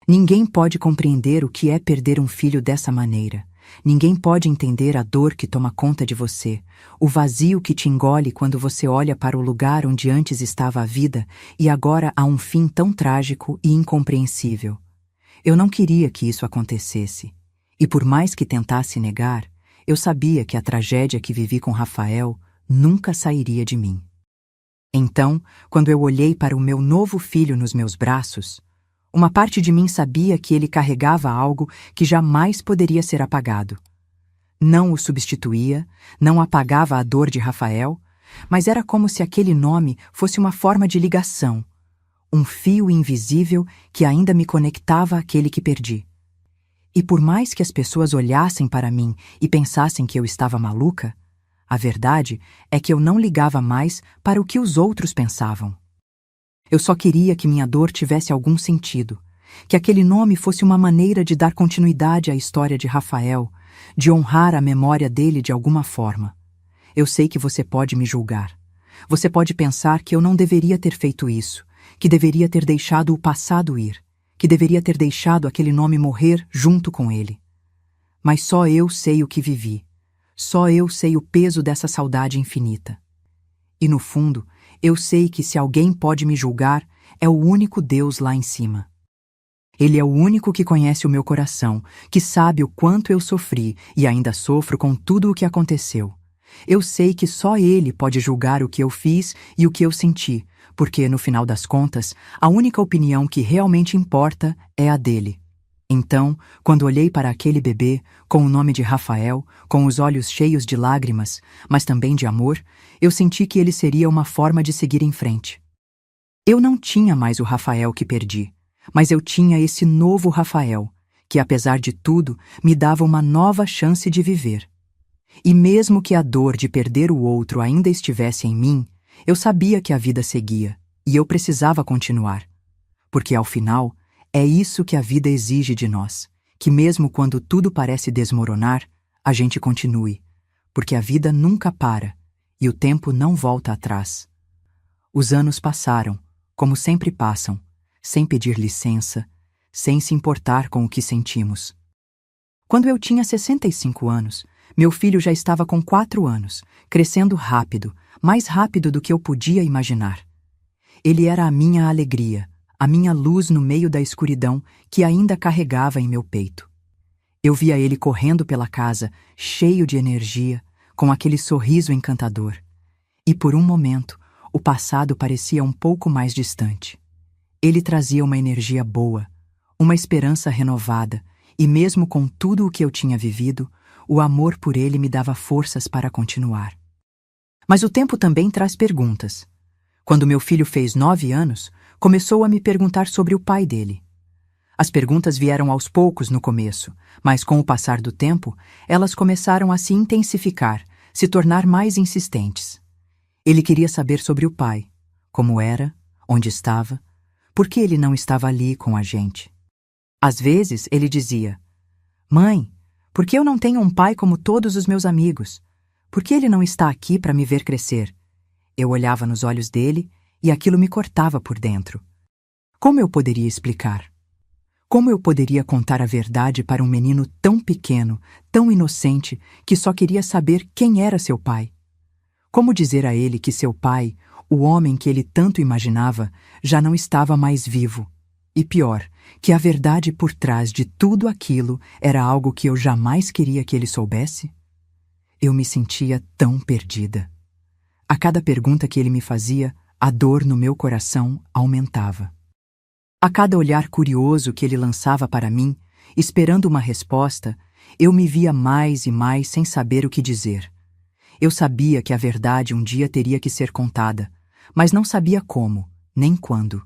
Ninguém pode compreender o que é perder um filho dessa maneira. Ninguém pode entender a dor que toma conta de você, o vazio que te engole quando você olha para o lugar onde antes estava a vida e agora há um fim tão trágico e incompreensível. Eu não queria que isso acontecesse, e por mais que tentasse negar, eu sabia que a tragédia que vivi com Rafael nunca sairia de mim. Então, quando eu olhei para o meu novo filho nos meus braços, uma parte de mim sabia que ele carregava algo que jamais poderia ser apagado. Não o substituía, não apagava a dor de Rafael, mas era como se aquele nome fosse uma forma de ligação, um fio invisível que ainda me conectava àquele que perdi. E por mais que as pessoas olhassem para mim e pensassem que eu estava maluca, a verdade é que eu não ligava mais para o que os outros pensavam. Eu só queria que minha dor tivesse algum sentido, que aquele nome fosse uma maneira de dar continuidade à história de Rafael, de honrar a memória dele de alguma forma. Eu sei que você pode me julgar. Você pode pensar que eu não deveria ter feito isso, que deveria ter deixado o passado ir, que deveria ter deixado aquele nome morrer junto com ele. Mas só eu sei o que vivi. Só eu sei o peso dessa saudade infinita. E no fundo, eu sei que se alguém pode me julgar, é o único Deus lá em cima. Ele é o único que conhece o meu coração, que sabe o quanto eu sofri e ainda sofro com tudo o que aconteceu. Eu sei que só Ele pode julgar o que eu fiz e o que eu senti, porque, no final das contas, a única opinião que realmente importa é a dele. Então, quando olhei para aquele bebê, com o nome de Rafael, com os olhos cheios de lágrimas, mas também de amor, eu senti que ele seria uma forma de seguir em frente. Eu não tinha mais o Rafael que perdi, mas eu tinha esse novo Rafael, que apesar de tudo, me dava uma nova chance de viver. E mesmo que a dor de perder o outro ainda estivesse em mim, eu sabia que a vida seguia, e eu precisava continuar. porque ao final é isso que a vida exige de nós, que mesmo quando tudo parece desmoronar, a gente continue, porque a vida nunca para e o tempo não volta atrás. Os anos passaram, como sempre passam, sem pedir licença, sem se importar com o que sentimos. Quando eu tinha 65 anos, meu filho já estava com 4 anos, crescendo rápido, mais rápido do que eu podia imaginar. Ele era a minha alegria, a minha luz no meio da escuridão que ainda carregava em meu peito. Eu via ele correndo pela casa, cheio de energia, com aquele sorriso encantador. E por um momento, o passado parecia um pouco mais distante. Ele trazia uma energia boa, uma esperança renovada, e mesmo com tudo o que eu tinha vivido, o amor por ele me dava forças para continuar. Mas o tempo também traz perguntas. Quando meu filho fez 9 anos, começou a me perguntar sobre o pai dele. As perguntas vieram aos poucos no começo, mas com o passar do tempo, elas começaram a se intensificar, se tornar mais insistentes. Ele queria saber sobre o pai, como era, onde estava, por que ele não estava ali com a gente. Às vezes ele dizia: "Mãe, por que eu não tenho um pai como todos os meus amigos? Por que ele não está aqui para me ver crescer?" Eu olhava nos olhos dele e aquilo me cortava por dentro. Como eu poderia explicar? Como eu poderia contar a verdade para um menino tão pequeno, tão inocente, que só queria saber quem era seu pai? Como dizer a ele que seu pai, o homem que ele tanto imaginava, já não estava mais vivo? E pior, que a verdade por trás de tudo aquilo era algo que eu jamais queria que ele soubesse? Eu me sentia tão perdida. A cada pergunta que ele me fazia, a dor no meu coração aumentava. A cada olhar curioso que ele lançava para mim, esperando uma resposta, eu me via mais e mais sem saber o que dizer. Eu sabia que a verdade um dia teria que ser contada, mas não sabia como, nem quando.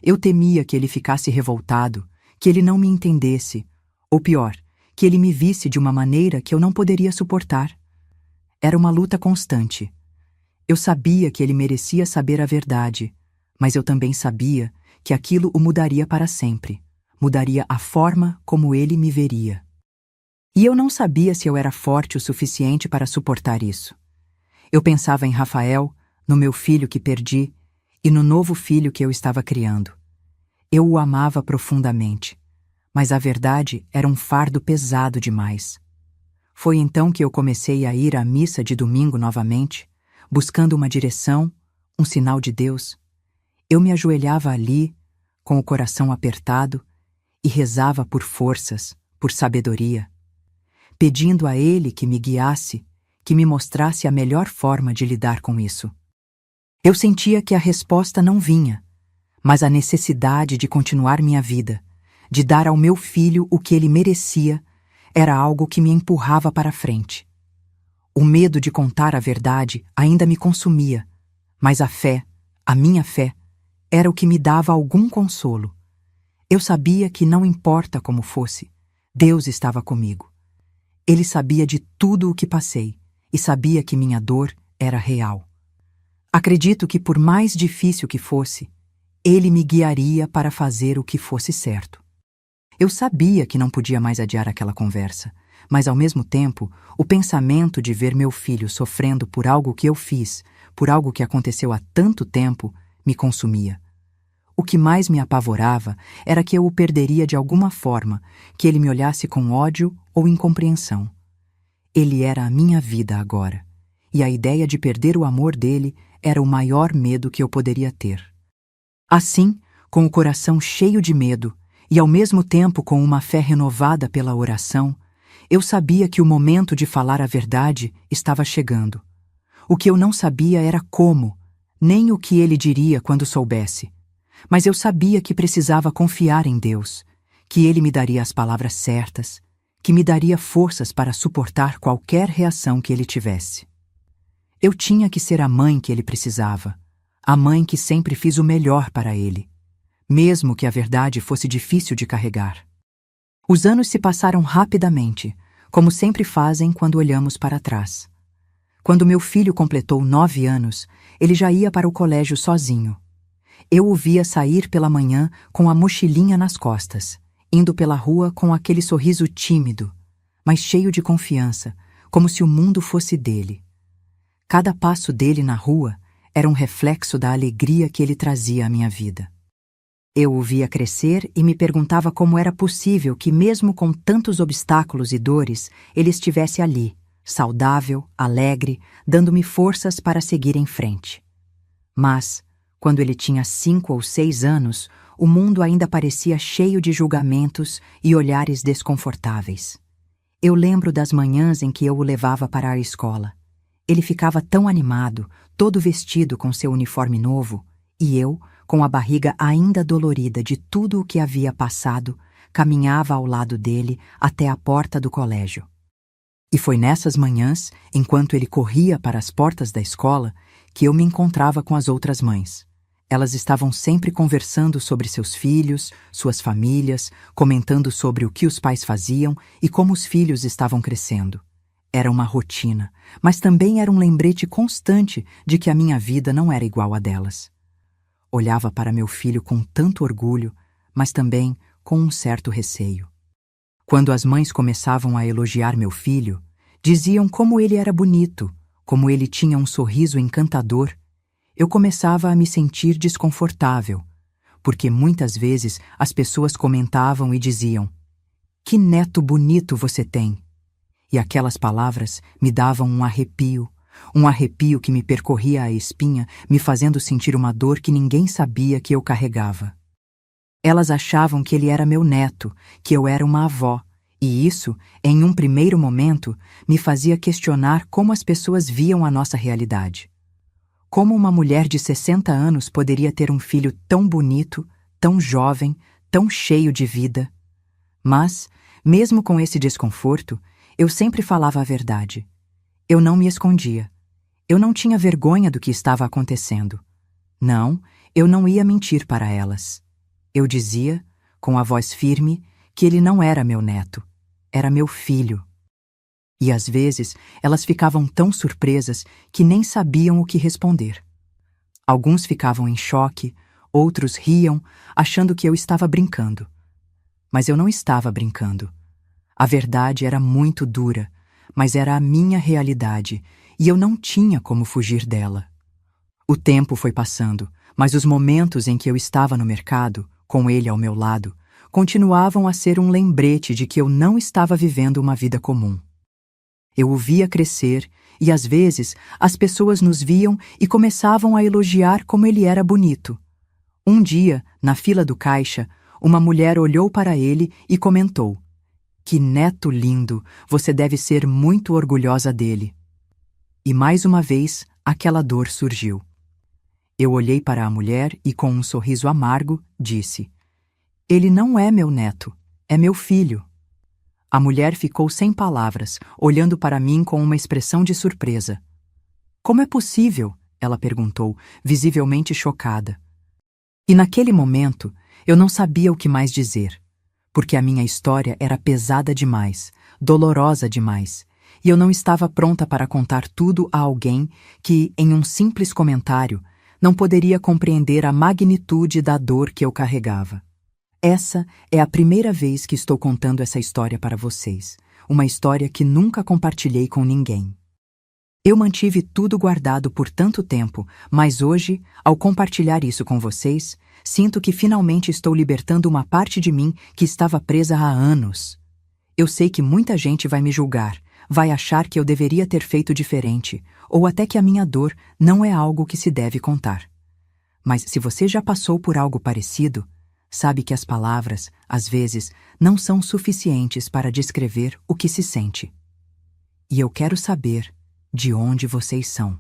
Eu temia que ele ficasse revoltado, que ele não me entendesse, ou pior, que ele me visse de uma maneira que eu não poderia suportar. Era uma luta constante. Eu sabia que ele merecia saber a verdade, mas eu também sabia que aquilo o mudaria para sempre, mudaria a forma como ele me veria. E eu não sabia se eu era forte o suficiente para suportar isso. Eu pensava em Rafael, no meu filho que perdi e no novo filho que eu estava criando. Eu o amava profundamente, mas a verdade era um fardo pesado demais. Foi então que eu comecei a ir à missa de domingo novamente, buscando uma direção, um sinal de Deus. Eu me ajoelhava ali, com o coração apertado, e rezava por forças, por sabedoria, pedindo a Ele que me guiasse, que me mostrasse a melhor forma de lidar com isso. Eu sentia que a resposta não vinha, mas a necessidade de continuar minha vida, de dar ao meu filho o que ele merecia, era algo que me empurrava para frente. O medo de contar a verdade ainda me consumia, mas a fé, a minha fé, era o que me dava algum consolo. Eu sabia que não importa como fosse, Deus estava comigo. Ele sabia de tudo o que passei e sabia que minha dor era real. Acredito que por mais difícil que fosse, Ele me guiaria para fazer o que fosse certo. Eu sabia que não podia mais adiar aquela conversa, mas ao mesmo tempo, o pensamento de ver meu filho sofrendo por algo que eu fiz, por algo que aconteceu há tanto tempo, me consumia. O que mais me apavorava era que eu o perderia de alguma forma, que ele me olhasse com ódio ou incompreensão. Ele era a minha vida agora, e a ideia de perder o amor dele era o maior medo que eu poderia ter. Assim, com o coração cheio de medo, e ao mesmo tempo com uma fé renovada pela oração, eu sabia que o momento de falar a verdade estava chegando. O que eu não sabia era como, nem o que ele diria quando soubesse. Mas eu sabia que precisava confiar em Deus, que Ele me daria as palavras certas, que me daria forças para suportar qualquer reação que ele tivesse. Eu tinha que ser a mãe que ele precisava, a mãe que sempre fiz o melhor para ele, mesmo que a verdade fosse difícil de carregar. Os anos se passaram rapidamente, como sempre fazem quando olhamos para trás. Quando meu filho completou 9 anos, ele já ia para o colégio sozinho. Eu o via sair pela manhã com a mochilinha nas costas, indo pela rua com aquele sorriso tímido, mas cheio de confiança, como se o mundo fosse dele. Cada passo dele na rua era um reflexo da alegria que ele trazia à minha vida. Eu o via crescer e me perguntava como era possível que, mesmo com tantos obstáculos e dores, ele estivesse ali, saudável, alegre, dando-me forças para seguir em frente. Mas, quando ele tinha 5 ou 6 anos, o mundo ainda parecia cheio de julgamentos e olhares desconfortáveis. Eu lembro das manhãs em que eu o levava para a escola. Ele ficava tão animado, todo vestido com seu uniforme novo, e eu, com a barriga ainda dolorida de tudo o que havia passado, caminhava ao lado dele até a porta do colégio. E foi nessas manhãs, enquanto ele corria para as portas da escola, que eu me encontrava com as outras mães. Elas estavam sempre conversando sobre seus filhos, suas famílias, comentando sobre o que os pais faziam e como os filhos estavam crescendo. Era uma rotina, mas também era um lembrete constante de que a minha vida não era igual à delas. Olhava para meu filho com tanto orgulho, mas também com um certo receio. Quando as mães começavam a elogiar meu filho, diziam como ele era bonito, como ele tinha um sorriso encantador, eu começava a me sentir desconfortável, porque muitas vezes as pessoas comentavam e diziam: "Que neto bonito você tem!" E aquelas palavras me davam um arrepio que me percorria a espinha, me fazendo sentir uma dor que ninguém sabia que eu carregava. Elas achavam que ele era meu neto, que eu era uma avó, e isso, em um primeiro momento, me fazia questionar como as pessoas viam a nossa realidade. Como uma mulher de 60 anos poderia ter um filho tão bonito, tão jovem, tão cheio de vida? Mas, mesmo com esse desconforto, eu sempre falava a verdade. Eu não me escondia. Eu não tinha vergonha do que estava acontecendo. Não, eu não ia mentir para elas. Eu dizia, com a voz firme, que ele não era meu neto, era meu filho. E às vezes elas ficavam tão surpresas que nem sabiam o que responder. Alguns ficavam em choque, outros riam, achando que eu estava brincando. Mas eu não estava brincando. A verdade era muito dura, mas era a minha realidade, e eu não tinha como fugir dela. O tempo foi passando, mas os momentos em que eu estava no mercado, com ele ao meu lado, continuavam a ser um lembrete de que eu não estava vivendo uma vida comum. Eu o via crescer e, às vezes, as pessoas nos viam e começavam a elogiar como ele era bonito. Um dia, na fila do caixa, uma mulher olhou para ele e comentou: "Que neto lindo, você deve ser muito orgulhosa dele." E mais uma vez, aquela dor surgiu. Eu olhei para a mulher e, com um sorriso amargo, disse: "Ele não é meu neto, é meu filho." A mulher ficou sem palavras, olhando para mim com uma expressão de surpresa. "Como é possível?" ela perguntou, visivelmente chocada. E naquele momento, eu não sabia o que mais dizer, porque a minha história era pesada demais, dolorosa demais, e eu não estava pronta para contar tudo a alguém que, em um simples comentário, não poderia compreender a magnitude da dor que eu carregava. Essa é a primeira vez que estou contando essa história para vocês, uma história que nunca compartilhei com ninguém. Eu mantive tudo guardado por tanto tempo, mas hoje, ao compartilhar isso com vocês, sinto que finalmente estou libertando uma parte de mim que estava presa há anos. Eu sei que muita gente vai me julgar, vai achar que eu deveria ter feito diferente, ou até que a minha dor não é algo que se deve contar. Mas se você já passou por algo parecido, sabe que as palavras, às vezes, não são suficientes para descrever o que se sente. E eu quero saber de onde vocês são.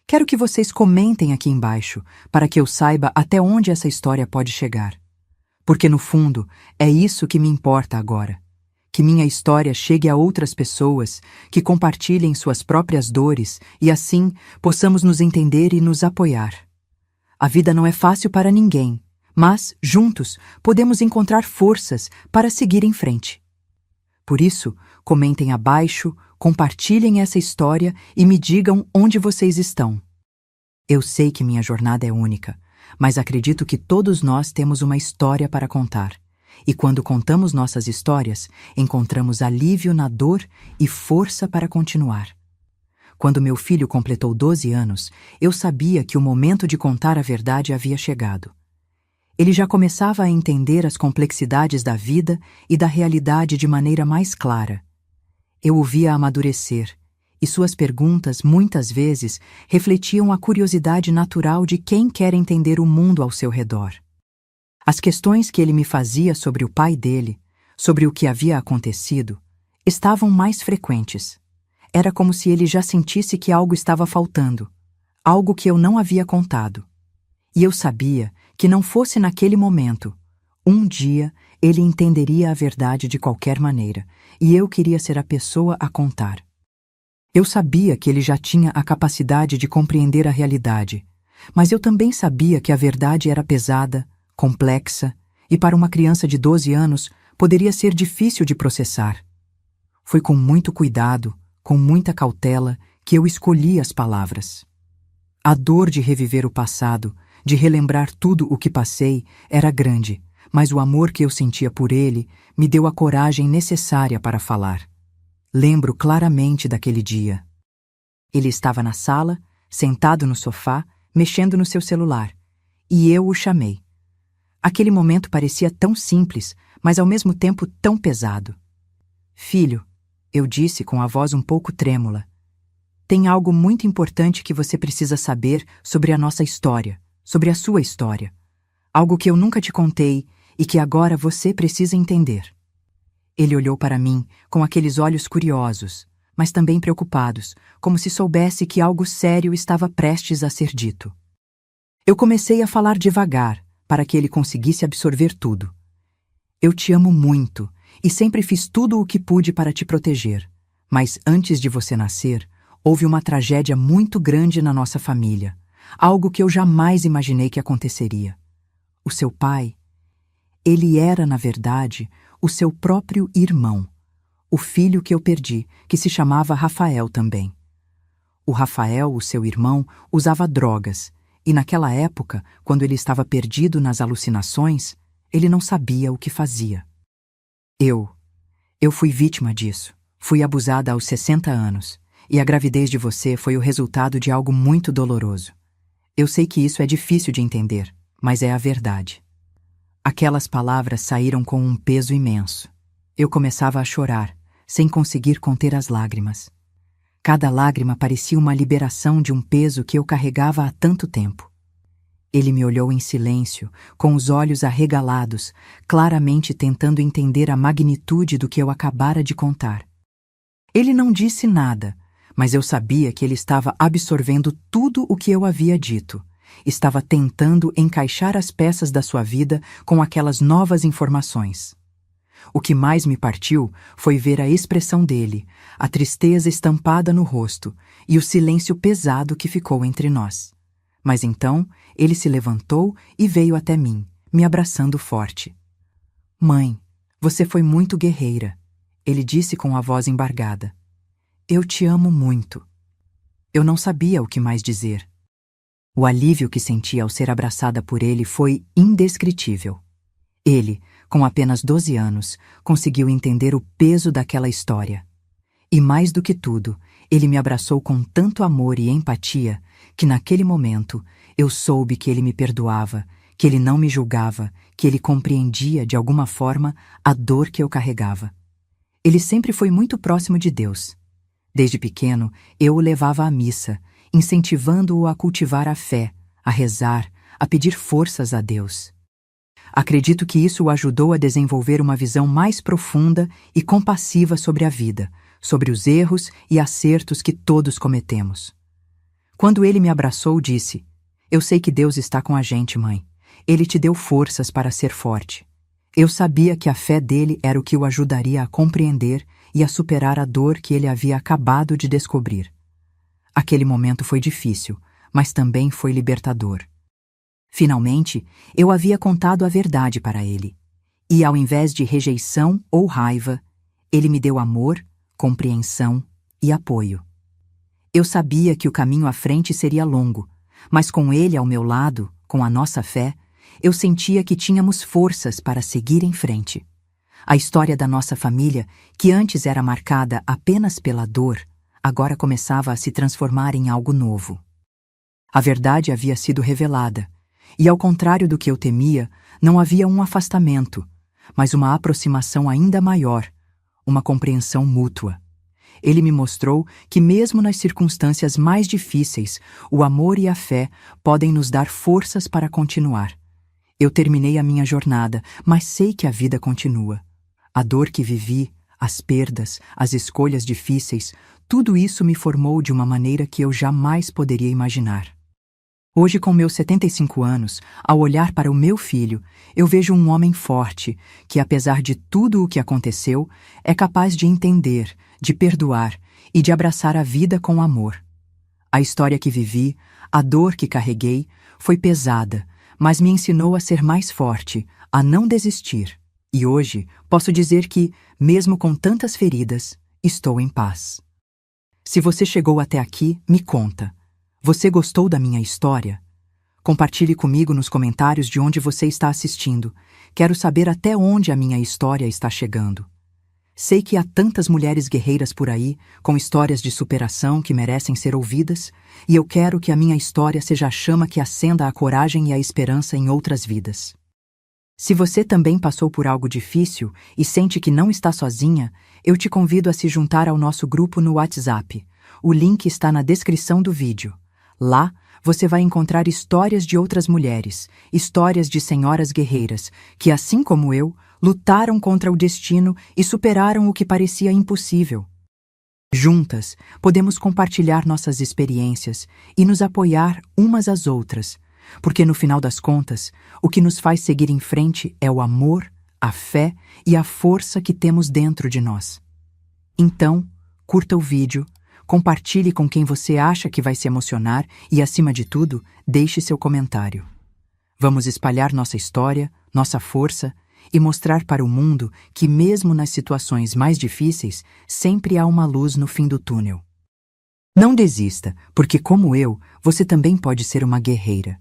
Quero que vocês comentem aqui embaixo, para que eu saiba até onde essa história pode chegar. Porque, no fundo, é isso que me importa agora. Que minha história chegue a outras pessoas, que compartilhem suas próprias dores e, assim, possamos nos entender e nos apoiar. A vida não é fácil para ninguém, mas, juntos, podemos encontrar forças para seguir em frente. Por isso, comentem abaixo, compartilhem essa história e me digam onde vocês estão. Eu sei que minha jornada é única, mas acredito que todos nós temos uma história para contar. E quando contamos nossas histórias, encontramos alívio na dor e força para continuar. Quando meu filho completou 12 anos, eu sabia que o momento de contar a verdade havia chegado. Ele já começava a entender as complexidades da vida e da realidade de maneira mais clara. Eu o via amadurecer, e suas perguntas, muitas vezes, refletiam a curiosidade natural de quem quer entender o mundo ao seu redor. As questões que ele me fazia sobre o pai dele, sobre o que havia acontecido, estavam mais frequentes. Era como se ele já sentisse que algo estava faltando, algo que eu não havia contado. E eu sabia que não fosse naquele momento, um dia ele entenderia a verdade de qualquer maneira, e eu queria ser a pessoa a contar. Eu sabia que ele já tinha a capacidade de compreender a realidade, mas eu também sabia que a verdade era pesada, complexa, e para uma criança de 12 anos poderia ser difícil de processar. Foi com muito cuidado, com muita cautela, que eu escolhi as palavras. A dor de reviver o passado, de relembrar tudo o que passei, era grande, mas o amor que eu sentia por ele me deu a coragem necessária para falar. Lembro claramente daquele dia. Ele estava na sala, sentado no sofá, mexendo no seu celular, e eu o chamei. Aquele momento parecia tão simples, mas ao mesmo tempo tão pesado. Filho, eu disse com a voz um pouco trêmula, tem algo muito importante que você precisa saber sobre a nossa história, sobre a sua história. Algo que eu nunca te contei e que agora você precisa entender. Ele olhou para mim com aqueles olhos curiosos, mas também preocupados, como se soubesse que algo sério estava prestes a ser dito. Eu comecei a falar devagar, para que ele conseguisse absorver tudo. Eu te amo muito e sempre fiz tudo o que pude para te proteger, mas antes de você nascer, houve uma tragédia muito grande na nossa família, algo que eu jamais imaginei que aconteceria. O seu pai, ele era, na verdade, o seu próprio irmão, o filho que eu perdi, que se chamava Rafael também. O Rafael, o seu irmão, usava drogas, e naquela época, quando ele estava perdido nas alucinações, ele não sabia o que fazia. Eu fui vítima disso. Fui abusada aos 60 anos, e a gravidez de você foi o resultado de algo muito doloroso. Eu sei que isso é difícil de entender, mas é a verdade. Aquelas palavras saíram com um peso imenso. Eu começava a chorar, sem conseguir conter as lágrimas. Cada lágrima parecia uma liberação de um peso que eu carregava há tanto tempo. Ele me olhou em silêncio, com os olhos arregalados, claramente tentando entender a magnitude do que eu acabara de contar. Ele não disse nada, mas eu sabia que ele estava absorvendo tudo o que eu havia dito. Estava tentando encaixar as peças da sua vida com aquelas novas informações. O que mais me partiu foi ver a expressão dele, a tristeza estampada no rosto e o silêncio pesado que ficou entre nós. Mas então ele se levantou e veio até mim, me abraçando forte. Mãe, você foi muito guerreira, ele disse com a voz embargada. Eu te amo muito. Eu não sabia o que mais dizer. O alívio que senti ao ser abraçada por ele foi indescritível. Ele, com apenas 12 anos, conseguiu entender o peso daquela história. E mais do que tudo, ele me abraçou com tanto amor e empatia que naquele momento eu soube que ele me perdoava, que ele não me julgava, que ele compreendia de alguma forma a dor que eu carregava. Ele sempre foi muito próximo de Deus. Desde pequeno, eu o levava à missa, incentivando-o a cultivar a fé, a rezar, a pedir forças a Deus. Acredito que isso o ajudou a desenvolver uma visão mais profunda e compassiva sobre a vida, sobre os erros e acertos que todos cometemos. Quando ele me abraçou, disse: Eu sei que Deus está com a gente, mãe. Ele te deu forças para ser forte. Eu sabia que a fé dele era o que o ajudaria a compreender e a superar a dor que ele havia acabado de descobrir. Aquele momento foi difícil, mas também foi libertador. Finalmente, eu havia contado a verdade para ele. E ao invés de rejeição ou raiva, ele me deu amor, compreensão e apoio. Eu sabia que o caminho à frente seria longo, mas com ele ao meu lado, com a nossa fé, eu sentia que tínhamos forças para seguir em frente. A história da nossa família, que antes era marcada apenas pela dor, agora começava a se transformar em algo novo. A verdade havia sido revelada, e ao contrário do que eu temia, não havia um afastamento, mas uma aproximação ainda maior, uma compreensão mútua. Ele me mostrou que mesmo nas circunstâncias mais difíceis, o amor e a fé podem nos dar forças para continuar. Eu terminei a minha jornada, mas sei que a vida continua. A dor que vivi, as perdas, as escolhas difíceis, tudo isso me formou de uma maneira que eu jamais poderia imaginar. Hoje, com meus 75 anos, ao olhar para o meu filho, eu vejo um homem forte, que apesar de tudo o que aconteceu, é capaz de entender, de perdoar e de abraçar a vida com amor. A história que vivi, a dor que carreguei, foi pesada, mas me ensinou a ser mais forte, a não desistir. E hoje, posso dizer que, mesmo com tantas feridas, estou em paz. Se você chegou até aqui, me conta. Você gostou da minha história? Compartilhe comigo nos comentários de onde você está assistindo. Quero saber até onde a minha história está chegando. Sei que há tantas mulheres guerreiras por aí, com histórias de superação que merecem ser ouvidas, e eu quero que a minha história seja a chama que acenda a coragem e a esperança em outras vidas. Se você também passou por algo difícil e sente que não está sozinha, eu te convido a se juntar ao nosso grupo no WhatsApp. O link está na descrição do vídeo. Lá, você vai encontrar histórias de outras mulheres, histórias de senhoras guerreiras, que, assim como eu, lutaram contra o destino e superaram o que parecia impossível. Juntas, podemos compartilhar nossas experiências e nos apoiar umas às outras, porque no final das contas, o que nos faz seguir em frente é o amor, a fé e a força que temos dentro de nós. Então, curta o vídeo, compartilhe com quem você acha que vai se emocionar e, acima de tudo, deixe seu comentário. Vamos espalhar nossa história, nossa força e mostrar para o mundo que, mesmo nas situações mais difíceis, sempre há uma luz no fim do túnel. Não desista, porque, como eu, você também pode ser uma guerreira.